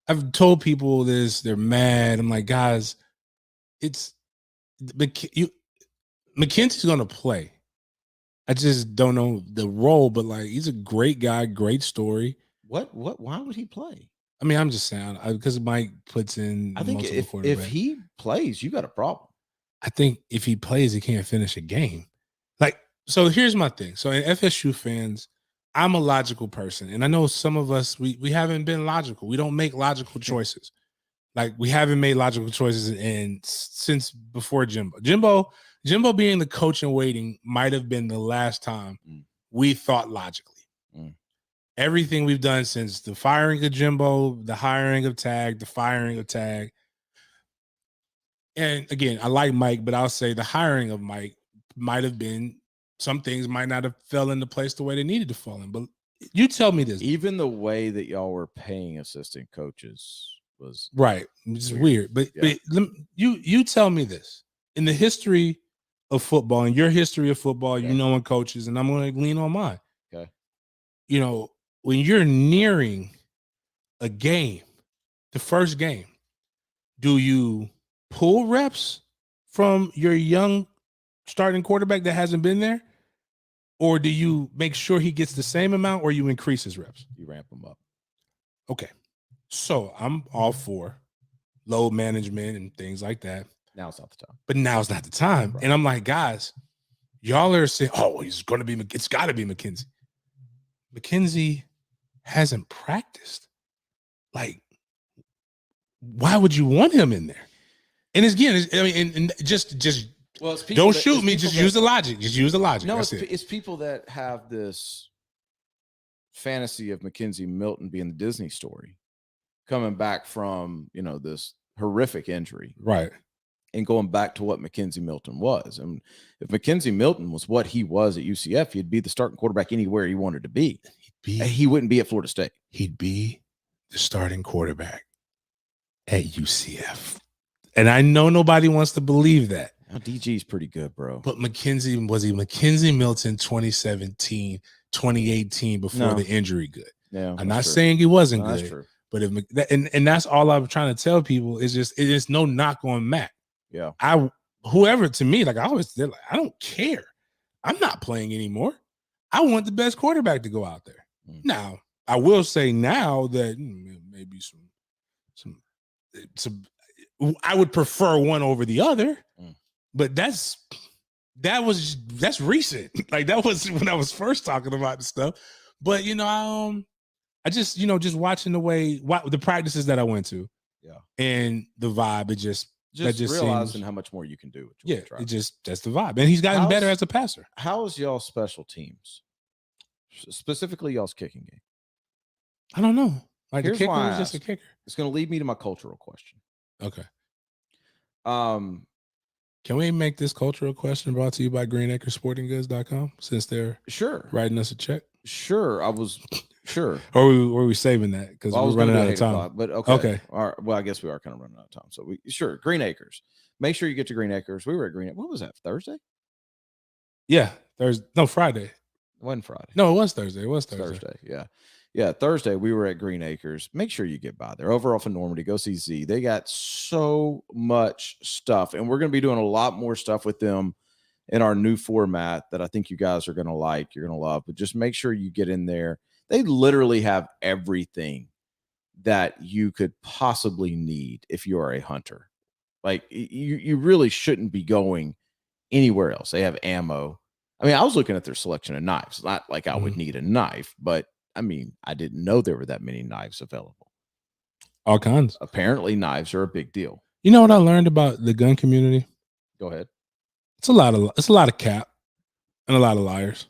I've told people this. They're mad. I'm like, guys, McKenzie's going to play. I just don't know the role, but like, he's a great guy, great story. What? Why would he play? I mean, I'm just saying because Mike puts in. I think if he plays, you got a problem. I think if he plays, he can't finish a game. Like, so here's my thing. So, in FSU fans, I'm a logical person, and I know some of us we haven't been logical. We don't make logical choices. Like, we haven't made logical choices since before Jimbo. Jimbo being the coach in waiting might have been the last time we thought logically. Everything we've done since the firing of Jimbo, the hiring of Tag, the firing of Tag. And again, I like Mike, but I'll say the hiring of Mike might have been, some things might not have fell into place the way they needed to fall in. But you tell me this. Even the way that y'all were paying assistant coaches was right. It's weird. But you tell me this. In the history of football, in your history of football, you know, and coaches, and I'm going to lean on mine. Okay. When you're nearing a game, the first game, do you pull reps from your young starting quarterback that hasn't been there? Or do you make sure he gets the same amount, or you increase his reps? You ramp him up. Okay. So I'm all for load management and things like that. Now it's not the time. But now's not the time. Right. And I'm like, guys, y'all are saying, it's got to be McKenzie. McKenzie hasn't practiced. Like, why would you want him in there? And again, just don't shoot me. Just use the logic. Just use the logic. No, it's people that have this fantasy of Mackenzie Milton being the Disney story, coming back from this horrific injury, right, and going back to what Mackenzie Milton was. And if Mackenzie Milton was what he was at UCF, he'd be the starting quarterback anywhere he wanted to be. he wouldn't be at Florida State. He'd be the starting quarterback at UCF. And I know nobody wants to believe that. Now, DG's pretty good, bro. But Mackenzie Milton 2017, 2018 before the injury good. Yeah, I'm not saying he wasn't good. That's true. But and that's all I'm trying to tell people is just it is no knock on Mac. Yeah. Whoever to me, like I always did, like, I don't care. I'm not playing anymore. I want the best quarterback to go out there. Now, I will say now that maybe some I would prefer one over the other, but that's recent. Like that was when I was first talking about the stuff. But I just just watching the practices that I went to, and the vibe, it just realizing seems, how much more you can do. That's the vibe, and he's gotten better as a passer. How is y'all special teams, specifically y'all's kicking game? I don't know. Like Here's the kicker why was just a kicker. It's going to lead me to my cultural question. Okay. Can we make this cultural question brought to you by greenacresportinggoods.com since they're writing us a check? Sure. I was sure. Or were we saving that because we're running out of time? But okay. All right. Well, I guess we are kind of running out of time. So Green Acres. Make sure you get to Green Acres. We were at Green Acres. What was that? Thursday? Yeah. Thursday. No, Friday. It wasn't Friday. No, it was Thursday. It was Thursday. Yeah. Yeah, Thursday we were at Green Acres. Make sure you get by there. Over off of Normandy, go see Z. They got so much stuff, and we're going to be doing a lot more stuff with them in our new format that I think you guys are going to like. You're going to love. But just make sure you get in there. They literally have everything that you could possibly need if you are a hunter. Like you really shouldn't be going anywhere else. They have ammo. I mean, I was looking at their selection of knives. Not like I would need a knife, but I mean, I didn't know there were that many knives available. All kinds. Apparently, knives are a big deal. You know what I learned about the gun community? Go ahead. It's a lot of cap and a lot of liars.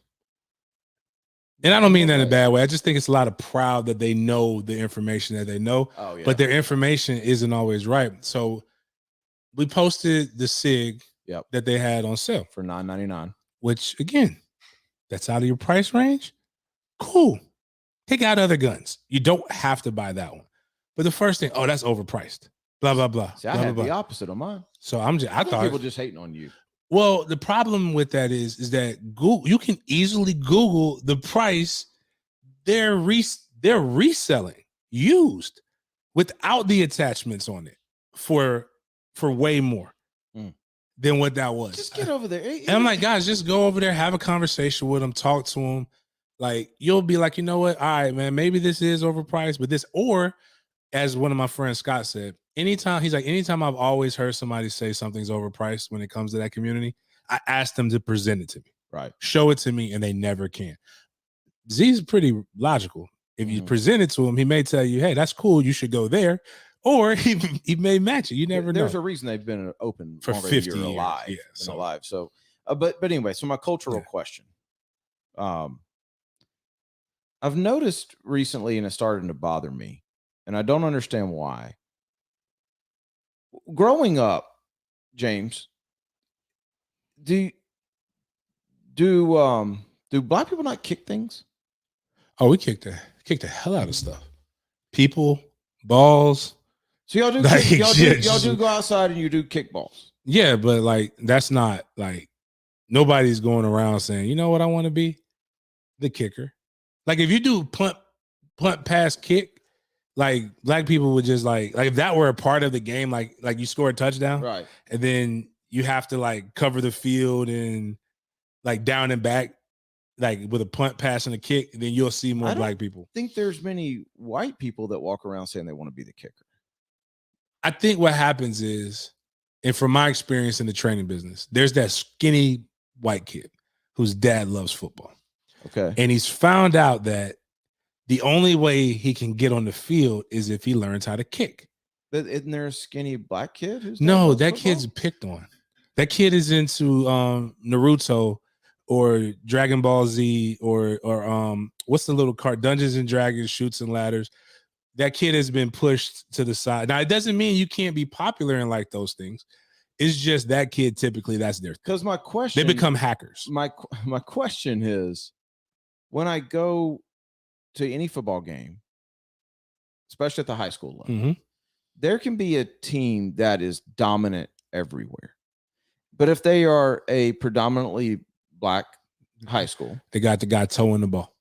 And I don't mean that in a bad way. I just think it's a lot of proud that they know the information that they know. Oh, yeah. But their information isn't always right. So we posted the SIG that they had on sale for $9.99, which again, that's out of your price range. Cool. Pick out other guns. You don't have to buy that one. But the first thing, that's overpriced. Blah, blah, blah. See, I had the opposite on mine. So I thought people just hating on you. Well, the problem with that is that Google, you can easily Google the price they're reselling used without the attachments on it for way more than what that was. Just get over there. And I'm like, guys, just go over there, have a conversation with them, talk to them. Like, you'll be like, you know what? All right, man, maybe this is overpriced, but or as one of my friends, Scott, said, anytime I've always heard somebody say something's overpriced when it comes to that community, I ask them to present it to me. Right. Show it to me, and they never can. Z's pretty logical. If you present it to him, he may tell you, hey, that's cool, you should go there. Or he may match it. You never know. There's a reason they've been open for 50 years. Alive. Yeah, alive. So, but anyway, so my cultural question. I've noticed recently, and it's starting to bother me, and I don't understand why. Growing up, James, do black people not kick things? Oh, we kicked the hell out of stuff. People, balls. So y'all do go outside and you do kick balls. Yeah, but like that's not like nobody's going around saying, you know what I want to be? The kicker. Like if you do punt, pass, kick, like black people would just like if that were a part of the game, like you score a touchdown, right? And then you have to like cover the field and like down and back, like with a punt, pass, and a kick, then you'll see more black people. I think there's many white people that walk around saying they want to be the kicker. I think what happens is, and from my experience in the training business, there's that skinny white kid whose dad loves football. Okay. And he's found out that the only way he can get on the field is if he learns how to kick. But isn't there a skinny black kid? No, that kid's picked on. That kid is into Naruto or Dragon Ball Z or what's the little card? Dungeons and Dragons, Shoots and Ladders. That kid has been pushed to the side. Now, it doesn't mean you can't be popular in like those things. It's just that kid typically that's their thing. Because my question, they become hackers. My question is, when I go to any football game, especially at the high school level, Mm-hmm. there can be a team that is dominant everywhere. But if they are a predominantly black high school, they got the guy towing the ball.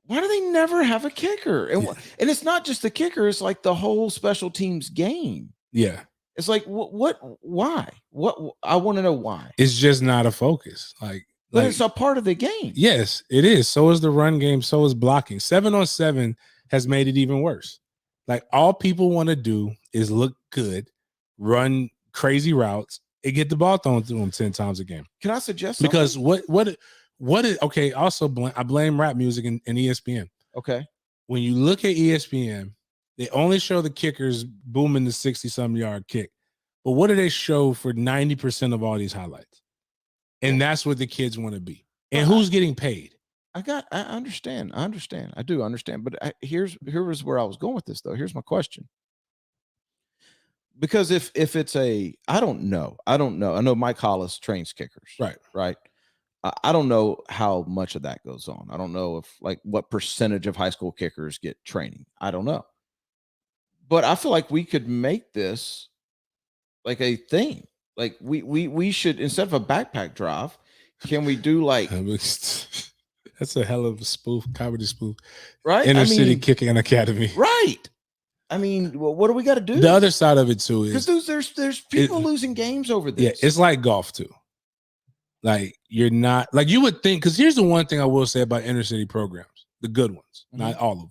Why do they never have a kicker? And it's not just the kicker, it's like the whole special teams game. Yeah. It's like why? What I want to know why. It's just not a focus. But it's a part of the game. Yes, it is. So is the run game, so is blocking. 7-on-7 has made it even worse. Like, all people want to do is look good, run crazy routes, and get the ball thrown to them 10 times a game. Can I suggest something? Because what is okay, also I blame rap music and ESPN. Okay. When you look at ESPN, they only show the kickers booming the 60-some yard kick. But what do they show for 90% of all these highlights? And that's what the kids want to be. And who's getting paid? I understand. I do understand. But here's where I was going with this, though. Here's my question. Because if it's I don't know. I know Mike Hollis trains kickers. Right. I don't know how much of that goes on. I don't know if what percentage of high school kickers get training. I don't know. But I feel like we could make this like a thing. Like we should, instead of a backpack drive, can we do that's a hell of a spoof, comedy spoof, right? Inner city kicking academy, right? I mean, what do we got to do? The other side of it too is because there's people losing games over this. Yeah, it's like golf too. Like, you're not like you would think. Because here's the one thing I will say about inner city programs, the good ones, not all of them.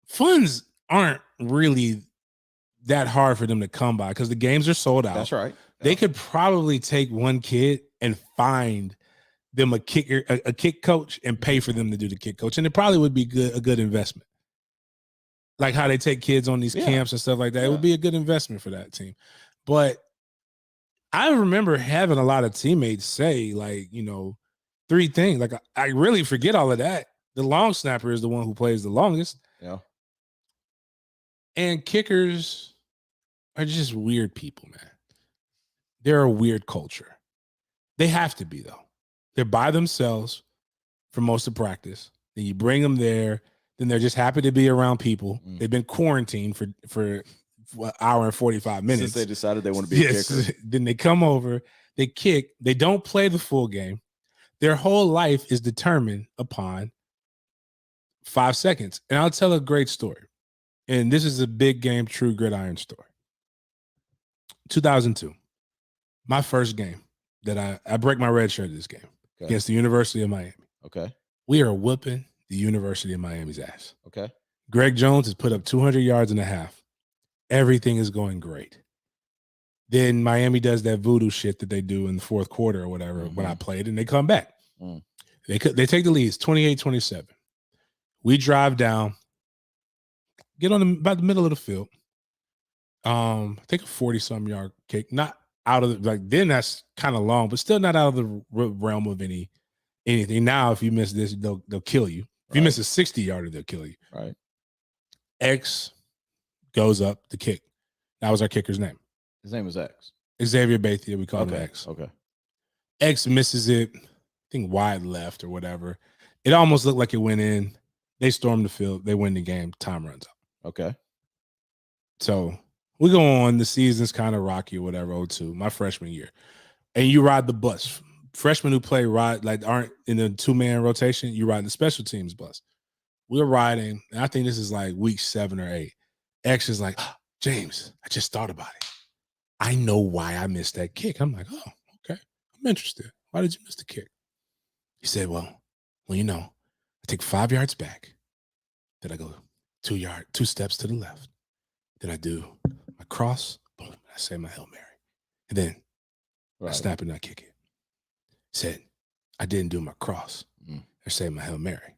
Funds aren't really that hard for them to come by because the games are sold out. That's right. They could probably take one kid and find them a kicker, a kick coach, and pay for them to do the kick coach, and it probably would be a good investment. Like how they take kids on these camps and stuff like that. It would be a good investment for that team. But I remember having a lot of teammates say, three things. Like, I really forget all of that. The long snapper is the one who plays the longest. Yeah. And kickers are just weird people, man. They're a weird culture. They have to be, though. They're by themselves for most of practice. Then you bring them there. Then they're just happy to be around people. They've been quarantined for an hour and 45 minutes. Since they decided they want to be a kicker. Then they come over, they kick. They don't play the full game. Their whole life is determined upon 5 seconds. And I'll tell a great story. And this is a big game, true gridiron story. 2002, my first game that I break my red shirt this game against the University of Miami. Okay. We are whooping the University of Miami's ass. Okay. Greg Jones has put up 200 yards and a half. Everything is going great. Then Miami does that voodoo shit that they do in the fourth quarter or whatever when I played, and they come back. They take the lead. It's 28-27. We drive down, get on about the middle of the field. Take a 40-some yard kick, not out of then that's kind of long, but still not out of the realm of anything. Now, if you miss this, they'll kill you. If you miss a 60-yarder, they'll kill you. Right. X goes up the kick. That was our kicker's name. His name was X. Xavier Bethia. We call him X. Okay. X misses it, I think wide left or whatever. It almost looked like it went in. They storm the field. They win the game. Time runs out. Okay. So we go on. The season's kind of rocky or whatever, 2002, my freshman year. And you ride the bus. Freshmen who play aren't in the two-man rotation, you ride the special teams bus. We're riding, and I think this is like week 7 or 8. X is like, James, I just thought about it. I know why I missed that kick. I'm like, oh, okay. I'm interested. Why did you miss the kick? He said, well, I take 5 yards back. Then I go 2 steps to the left. Then I do my cross. Boom. I say my Hail Mary. And then I snap it and I kick it. Said, I didn't do my cross. I say my Hail Mary.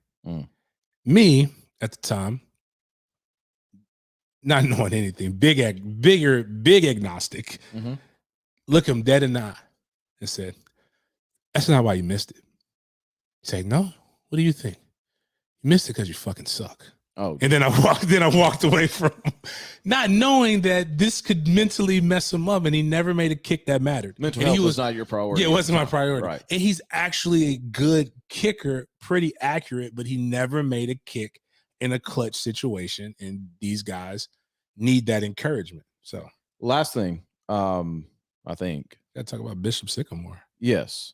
Me, at the time, not knowing anything, big agnostic, look him dead in the eye and said, that's not why you missed it. He said, no, what do you think? You missed it because you fucking suck. Oh, and then I walked away from him, not knowing that this could mentally mess him up, and he never made a kick that mattered. mental and health he was not your priority. Yeah, it wasn't my priority. Right. And he's actually a good kicker, pretty accurate, but he never made a kick in a clutch situation. And these guys need that encouragement. So last thing, I think. Gotta talk about Bishop Sycamore. Yes.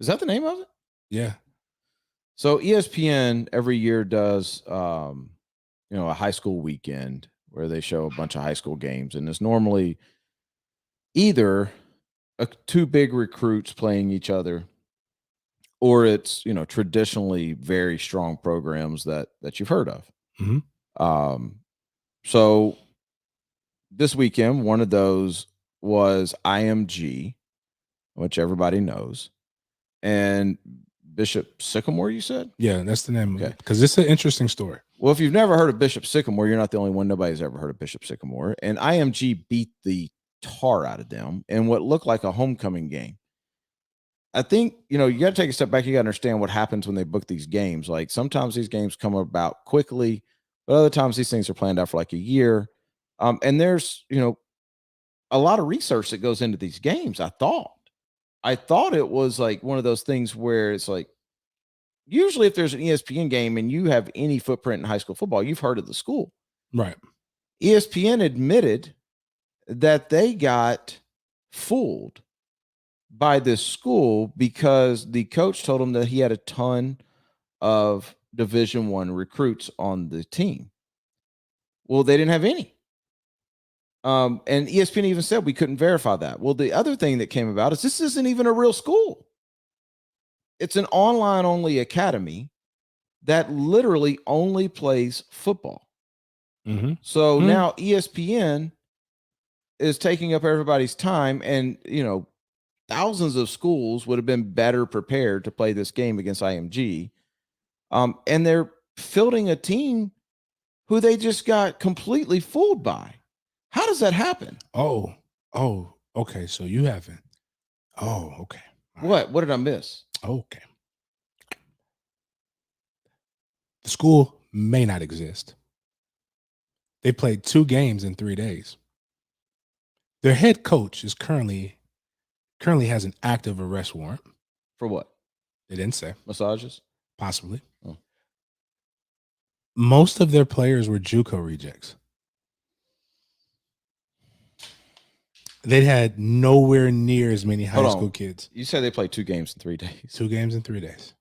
Is that the name of it? Yeah. So ESPN every year does a high school weekend where they show a bunch of high school games, and it's normally either two big recruits playing each other, or it's traditionally very strong programs that you've heard of. Mm-hmm. So this weekend, one of those was IMG, which everybody knows, and Bishop Sycamore, you said? Yeah, that's the name of it. Because it's an interesting story. Well, if you've never heard of Bishop Sycamore, you're not the only one. Nobody's ever heard of Bishop Sycamore. And IMG beat the tar out of them in what looked like a homecoming game. I think, you got to take a step back. You got to understand what happens when they book these games. Like sometimes these games come about quickly, but other times these things are planned out for like a year. And there's, a lot of research that goes into these games. I thought it was like one of those things where it's like, usually if there's an ESPN game and you have any footprint in high school football, you've heard of the school. Right. ESPN admitted that they got fooled by this school because the coach told them that he had a ton of Division I recruits on the team. Well, they didn't have any. And ESPN even said we couldn't verify that. Well, the other thing that came about is this isn't even a real school. It's an online only academy that literally only plays football. Mm-hmm. So now ESPN is taking up everybody's time, and thousands of schools would have been better prepared to play this game against IMG. And they're fielding a team who they just got completely fooled by. How does that happen? Oh, okay. So you haven't. Oh, okay. What did I miss? Okay. The school may not exist. They played 2 games in 3 days. Their head coach is currently has an active arrest warrant. For what? They didn't say. Massages? Possibly. Oh. Most of their players were JUCO rejects. They had nowhere near as many high school kids. You said they played 2 games in 3 days. 2 games in 3 days.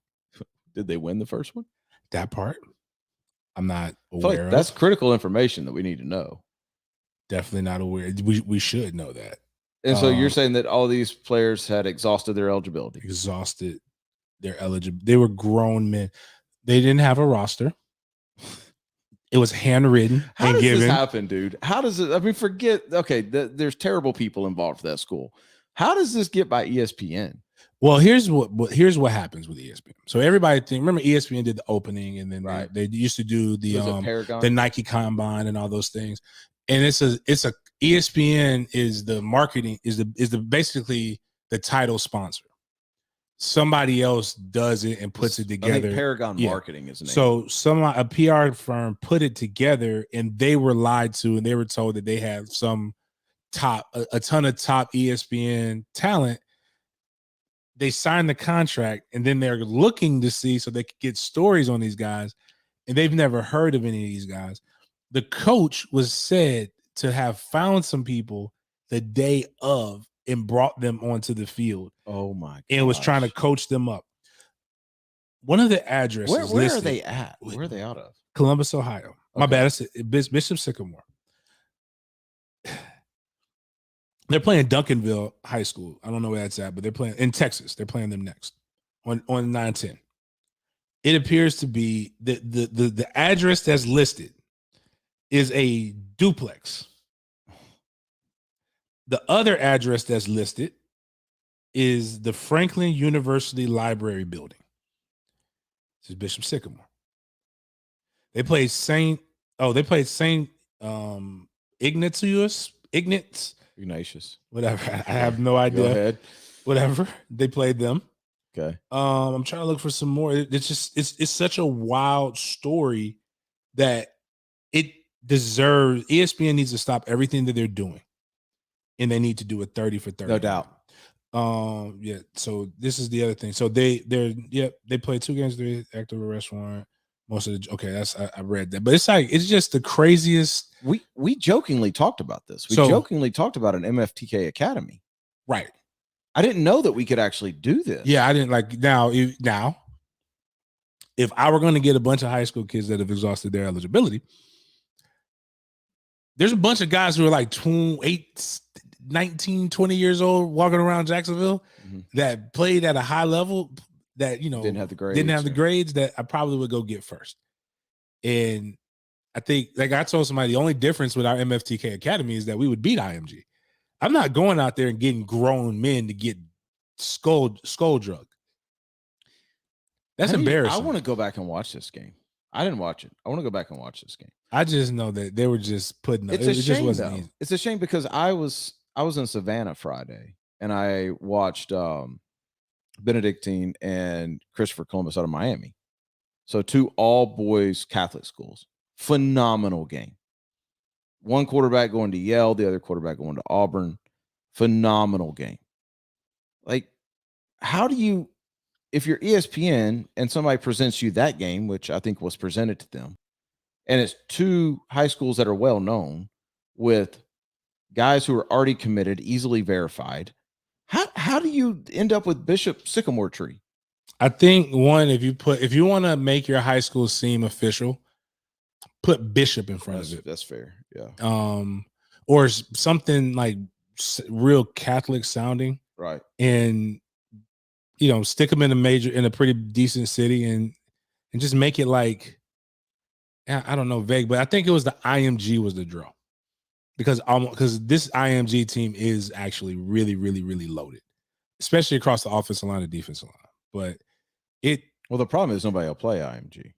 Did they win the first one? That part, I'm not aware of. That's critical information that we need to know. Definitely not aware. We should know that. And so you're saying that all these players had exhausted their eligibility? Exhausted their eligibility. They were grown men. They didn't have a roster. It was handwritten. How does this happen, dude? How does it? I mean, forget. Okay, there's terrible people involved for that school. How does this get by ESPN? Well, here's what happens with ESPN. So everybody remember ESPN did the opening, and then they used to do the Nike Combine and all those things. And it's a ESPN is the marketing is the basically the title sponsor. Somebody else does it and puts it together. I think Paragon Marketing is the name. So a PR firm put it together, and they were lied to, and they were told that they have a ton of top ESPN talent. They signed the contract, and then they're looking to see so they could get stories on these guys, and they've never heard of any of these guys. The coach was said to have found some people the day of and brought them onto the field. Oh my God. And was trying to coach them up. One of the addresses. Where are they at? Where are they out of? Columbus, Ohio. Okay. My bad. It's Bishop Sycamore. They're playing Duncanville High School. I don't know where that's at, but they're playing in Texas. They're playing them next on 9-10. It appears to be the address that's listed is a duplex. The other address that's listed is the Franklin University Library Building. This is Bishop Sycamore. They played Saint Ignatius, whatever. I have no idea. Go ahead. Whatever. They played them. Okay. I'm trying to look for some more. It's such a wild story that it deserves. ESPN needs to stop everything that they're doing, and they need to do a 30 for 30. No doubt. Yeah. So this is the other thing. So they played 2 games, 3 active arrest warrant. Most of the I read that, but it's just the craziest. We jokingly talked about this. We jokingly talked about an MFTK Academy. Right. I didn't know that we could actually do this. Yeah, I didn't like now. If I were going to get a bunch of high school kids that have exhausted their eligibility, there's a bunch of guys who are like 19, 20 years old walking around Jacksonville that played at a high level that, didn't have the grades that I probably would go get first. And I think, like I told somebody, the only difference with our MFTK Academy is that we would beat IMG. I'm not going out there and getting grown men to get skull drugged. That's embarrassing. I want to go back and watch this game. I didn't watch it. I want to go back and watch this game. I just know that they were just putting. It's a shame, just wasn't easy. It's a shame because I was in Savannah Friday and I watched Benedictine and Christopher Columbus out of Miami. So 2 all boys Catholic schools. Phenomenal game. One quarterback going to Yale, the other quarterback going to Auburn. Phenomenal game. Like, how do you, if you're ESPN and somebody presents you that game, which I think was presented to them, and it's 2 high schools that are well known with guys who are already committed, easily verified, how do you end up with Bishop Sycamore Tree? I think one, if you want to make your high school seem official, put Bishop in front of it. That's fair. Yeah. Or something like real Catholic sounding. Right. And stick them in a pretty decent city and just make it like, I don't know, vague, but I think it was the IMG was the draw. Because this IMG team is actually really, really, really loaded, especially across the offensive line and defensive line. But the problem is nobody will play IMG.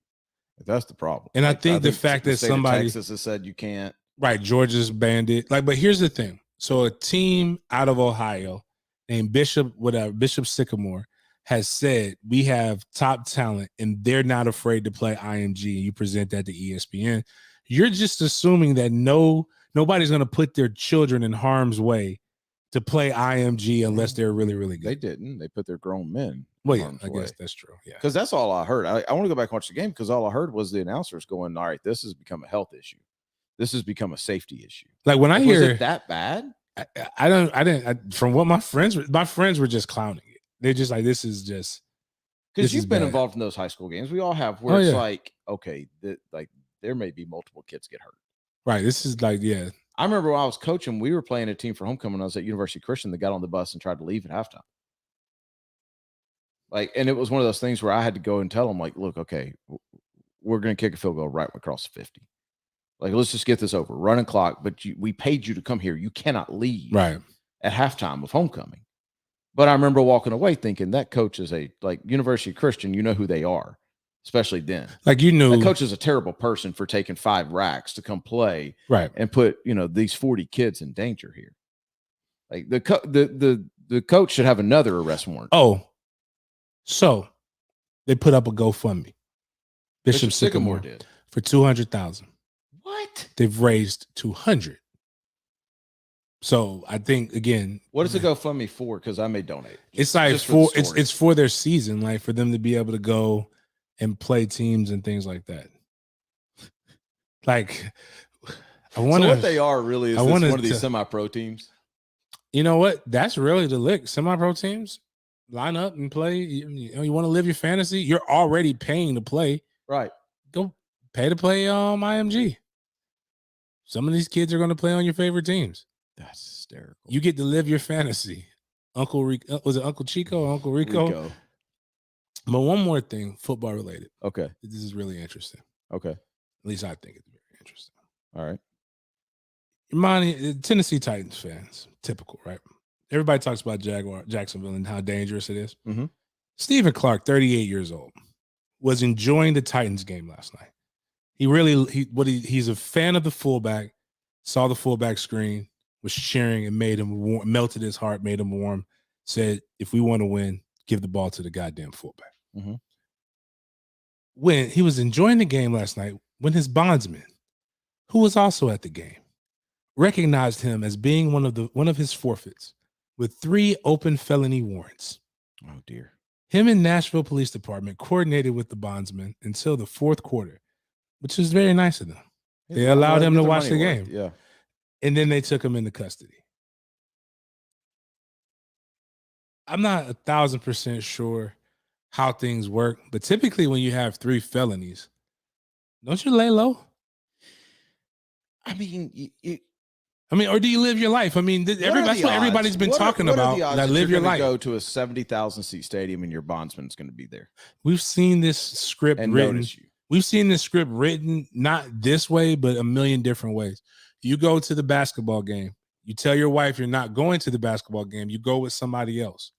That's the problem. And I think the fact that somebody Texas has said you can't. Right, Georgia's banned it. But here's the thing. So a team out of Ohio named Bishop Sycamore has said we have top talent and they're not afraid to play IMG. And you present that to ESPN. You're just assuming that nobody's going to put their children in harm's way to play IMG unless they're really, really good. They didn't. They put their grown men. Well, yeah, I guess that's true. Yeah. Because that's all I heard. I want to go back and watch the game because all I heard was the announcers going, all right, this has become a health issue. This has become a safety issue. Like when I hear was it that bad? I didn't from what my friends were just clowning it. They're just like, this is just because you've been involved in those high school games. We all have where it's like, okay, like there may be multiple kids get hurt. Right. This is like, yeah. I remember when I was coaching, we were playing a team for homecoming. I was at University Christian that got on the bus and tried to leave at halftime. Like, and it was one of those things where I had to go and tell them, like, look, okay, we're going to kick a field goal right across the 50. Like, let's just get this over. Running clock, but we paid you to come here. You cannot leave right at halftime of homecoming. But I remember walking away thinking that coach is University Christian, you know who they are. Especially then. Like, you knew that coach is a terrible person for taking 5 racks to come play and put, these 40 kids in danger here. Like the coach should have another arrest warrant. Oh, so they put up a GoFundMe. Bishop Sycamore did for $200,000. What? They've raised $200,000. So I think again, what is the GoFundMe for? Because I may donate. It's like it's for their season, like for them to be able to go and play teams and things like that. Like, I wonder what they are really is one of these semi-pro teams. You know what? That's really the lick. Semi-pro teams line up and play. You want to live your fantasy? You're already paying to play. Right. Go pay to play IMG. Some of these kids are going to play on your favorite teams. That's hysterical. You get to live your fantasy. Was it Uncle Chico or Uncle Rico? But one more thing, football related. Okay. This is really interesting. Okay. At least I think it's very interesting. All right. Tennessee Titans fans, typical, right? Everybody talks about Jacksonville and how dangerous it is. Mm-hmm. Stephen Clark, 38 years old, was enjoying the Titans game last night. He's a fan of the fullback, saw the fullback screen, was cheering and made him warm, melted his heart, made him warm, said, if we want to win, give the ball to the goddamn fullback. Mm-hmm. When he was enjoying the game last night, when his bondsman who was also at the game, recognized him as being one of his forfeits with 3 open felony warrants. Oh, dear. Him and Nashville Police Department coordinated with the bondsman until the 4th quarter, which is very nice of them. They allowed him to watch the game. Yeah. And then they took him into custody. I'm not 1,000% sure how things work, but typically when you have 3 felonies, don't you lay low? I mean, or do you live your life? I mean, that's what everybody's been talking about. That live your life. Go to a 70,000 seat stadium and your bondsman's going to be there. We've seen this script written. We've seen this script written not this way, but a million different ways. You go to the basketball game. You tell your wife you're not going to the basketball game. You go with somebody else.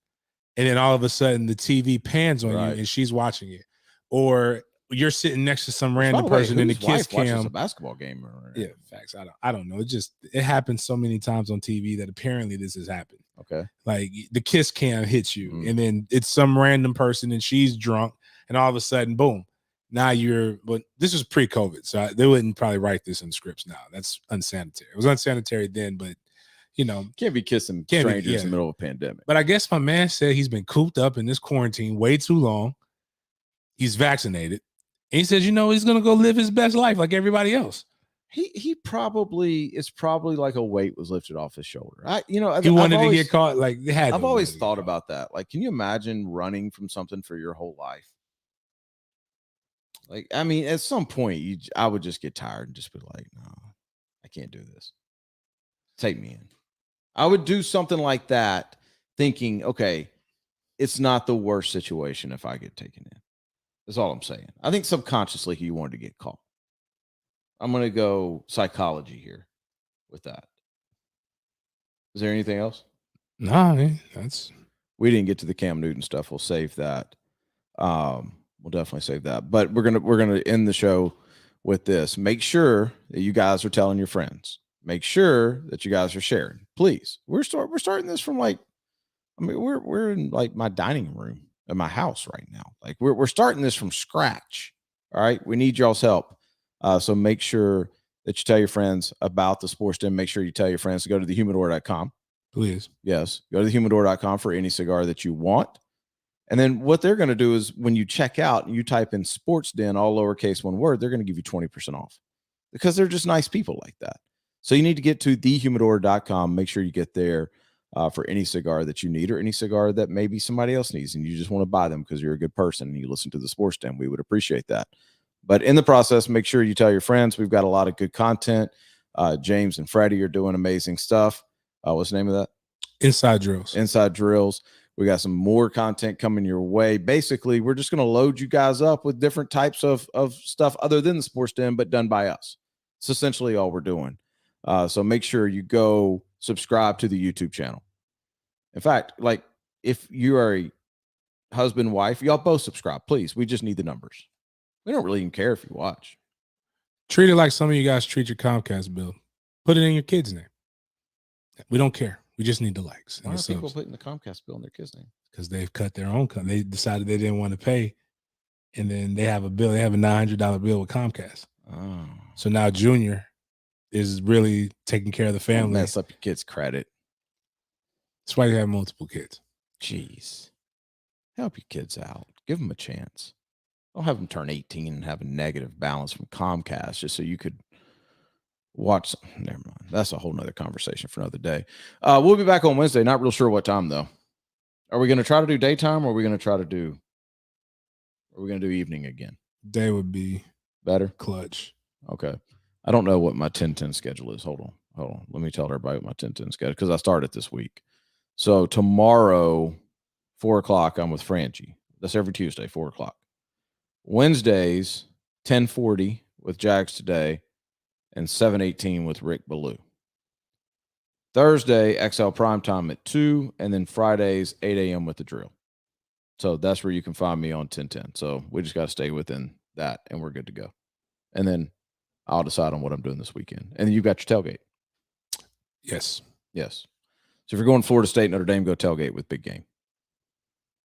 And then all of a sudden the TV pans on you and she's watching it. Or you're sitting next to some random person in the kiss cam. A basketball game. Yeah, facts. I don't know. It happens so many times on TV that apparently this has happened. Okay. Like the kiss cam hits you and then it's some random person and she's drunk and all of a sudden, boom. Now but this was pre-COVID, so they wouldn't probably write this in scripts now. That's unsanitary. It was unsanitary then, but can't be kissing strangers in the middle of a pandemic. But I guess my man said he's been cooped up in this quarantine way too long. He's vaccinated. And he says, he's going to go live his best life like everybody else. It's probably like a weight was lifted off his shoulder. He wanted to get caught. Like they had. I've always thought about that. Like, can you imagine running from something for your whole life? Like, I mean, at some point, I would just get tired and just be like, no, I can't do this. Take me in. I would do something like that thinking, okay, it's not the worst situation if I get taken in. That's all I'm saying. I think subconsciously he wanted to get caught. I'm going to go psychology here with that. Is there anything else? No, we didn't get to the Cam Newton stuff. We'll save that. We'll definitely save that. But we're gonna end the show with this. Make sure that you guys are telling your friends. Make sure that you guys are sharing. Please. We're starting this from we're in like my dining room at my house right now. Like we're starting this from scratch. All right. We need y'all's help. So make sure that you tell your friends about the Sports Den. Make sure you tell your friends to go to thehumidor.com. Please. Yes. Go to thehumidor.com for any cigar that you want. And then what they're going to do is when you check out and you type in Sports Den, all lowercase one word, they're going to give you 20% off because they're just nice people like that. So you need to get to thehumidor.com. Make sure you get there for any cigar that you need or any cigar that maybe somebody else needs and you just want to buy them because you're a good person and you listen to the Sports Den. We would appreciate that. But in the process, make sure you tell your friends. We've got a lot of good content. James and Freddie are doing amazing stuff. What's the name of that? Inside Drills. Inside Drills. We got some more content coming your way. Basically, we're just going to load you guys up with different types of stuff other than the Sports Den, but done by us. It's essentially all we're doing. So make sure you go subscribe to the YouTube channel. In fact, like if you are a husband, wife, y'all both subscribe, please. We just need the numbers. We don't really even care if you watch. Treat it like some of you guys treat your Comcast bill. Put it in your kid's name. We don't care. We just need the likes. Why are people putting the Comcast bill in their kids' name? Because they've cut their own. They decided they didn't want to pay, and then they have a bill. They have a $900 bill with Comcast. Oh, so now Junior is really taking care of the family. Don't mess up your kids' credit. That's why you have multiple kids. Jeez, help your kids out. Give them a chance. Don't have them turn 18 and have a negative balance from Comcast just so you could watch. Never mind. That's a whole nother conversation for another day. We'll be back on Wednesday. Not real sure what time though. Are we going to try to do daytime or are we going to do evening again? Day would be better. Clutch. Okay. I don't know what my 10-10 schedule is. Hold on. Let me tell everybody what my 10-10 schedule because I started this week. So tomorrow, 4:00, I'm with Frangie. That's every Tuesday, 4:00. Wednesdays, 10:40 with Jags Today. And 7:18 with Rick Ballou. Thursday, XL Primetime at 2, and then Fridays, 8 a.m. with the drill. So that's where you can find me on 1010. So we just got to stay within that, and we're good to go. And then I'll decide on what I'm doing this weekend. And then you've got your tailgate. Yes. Yes. So if you're going Florida State, Notre Dame, go tailgate with Big Game.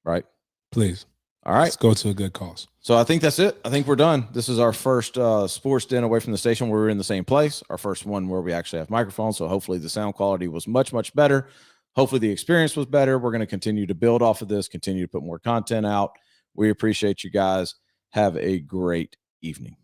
Right? Please. All right. Let's go to a good cause. So I think that's it. I think we're done. This is our first sports den away from the station where we're in the same place. Our first one where we actually have microphones. So hopefully the sound quality was much, much better. Hopefully the experience was better. We're going to continue to build off of this, continue to put more content out. We appreciate you guys. Have a great evening.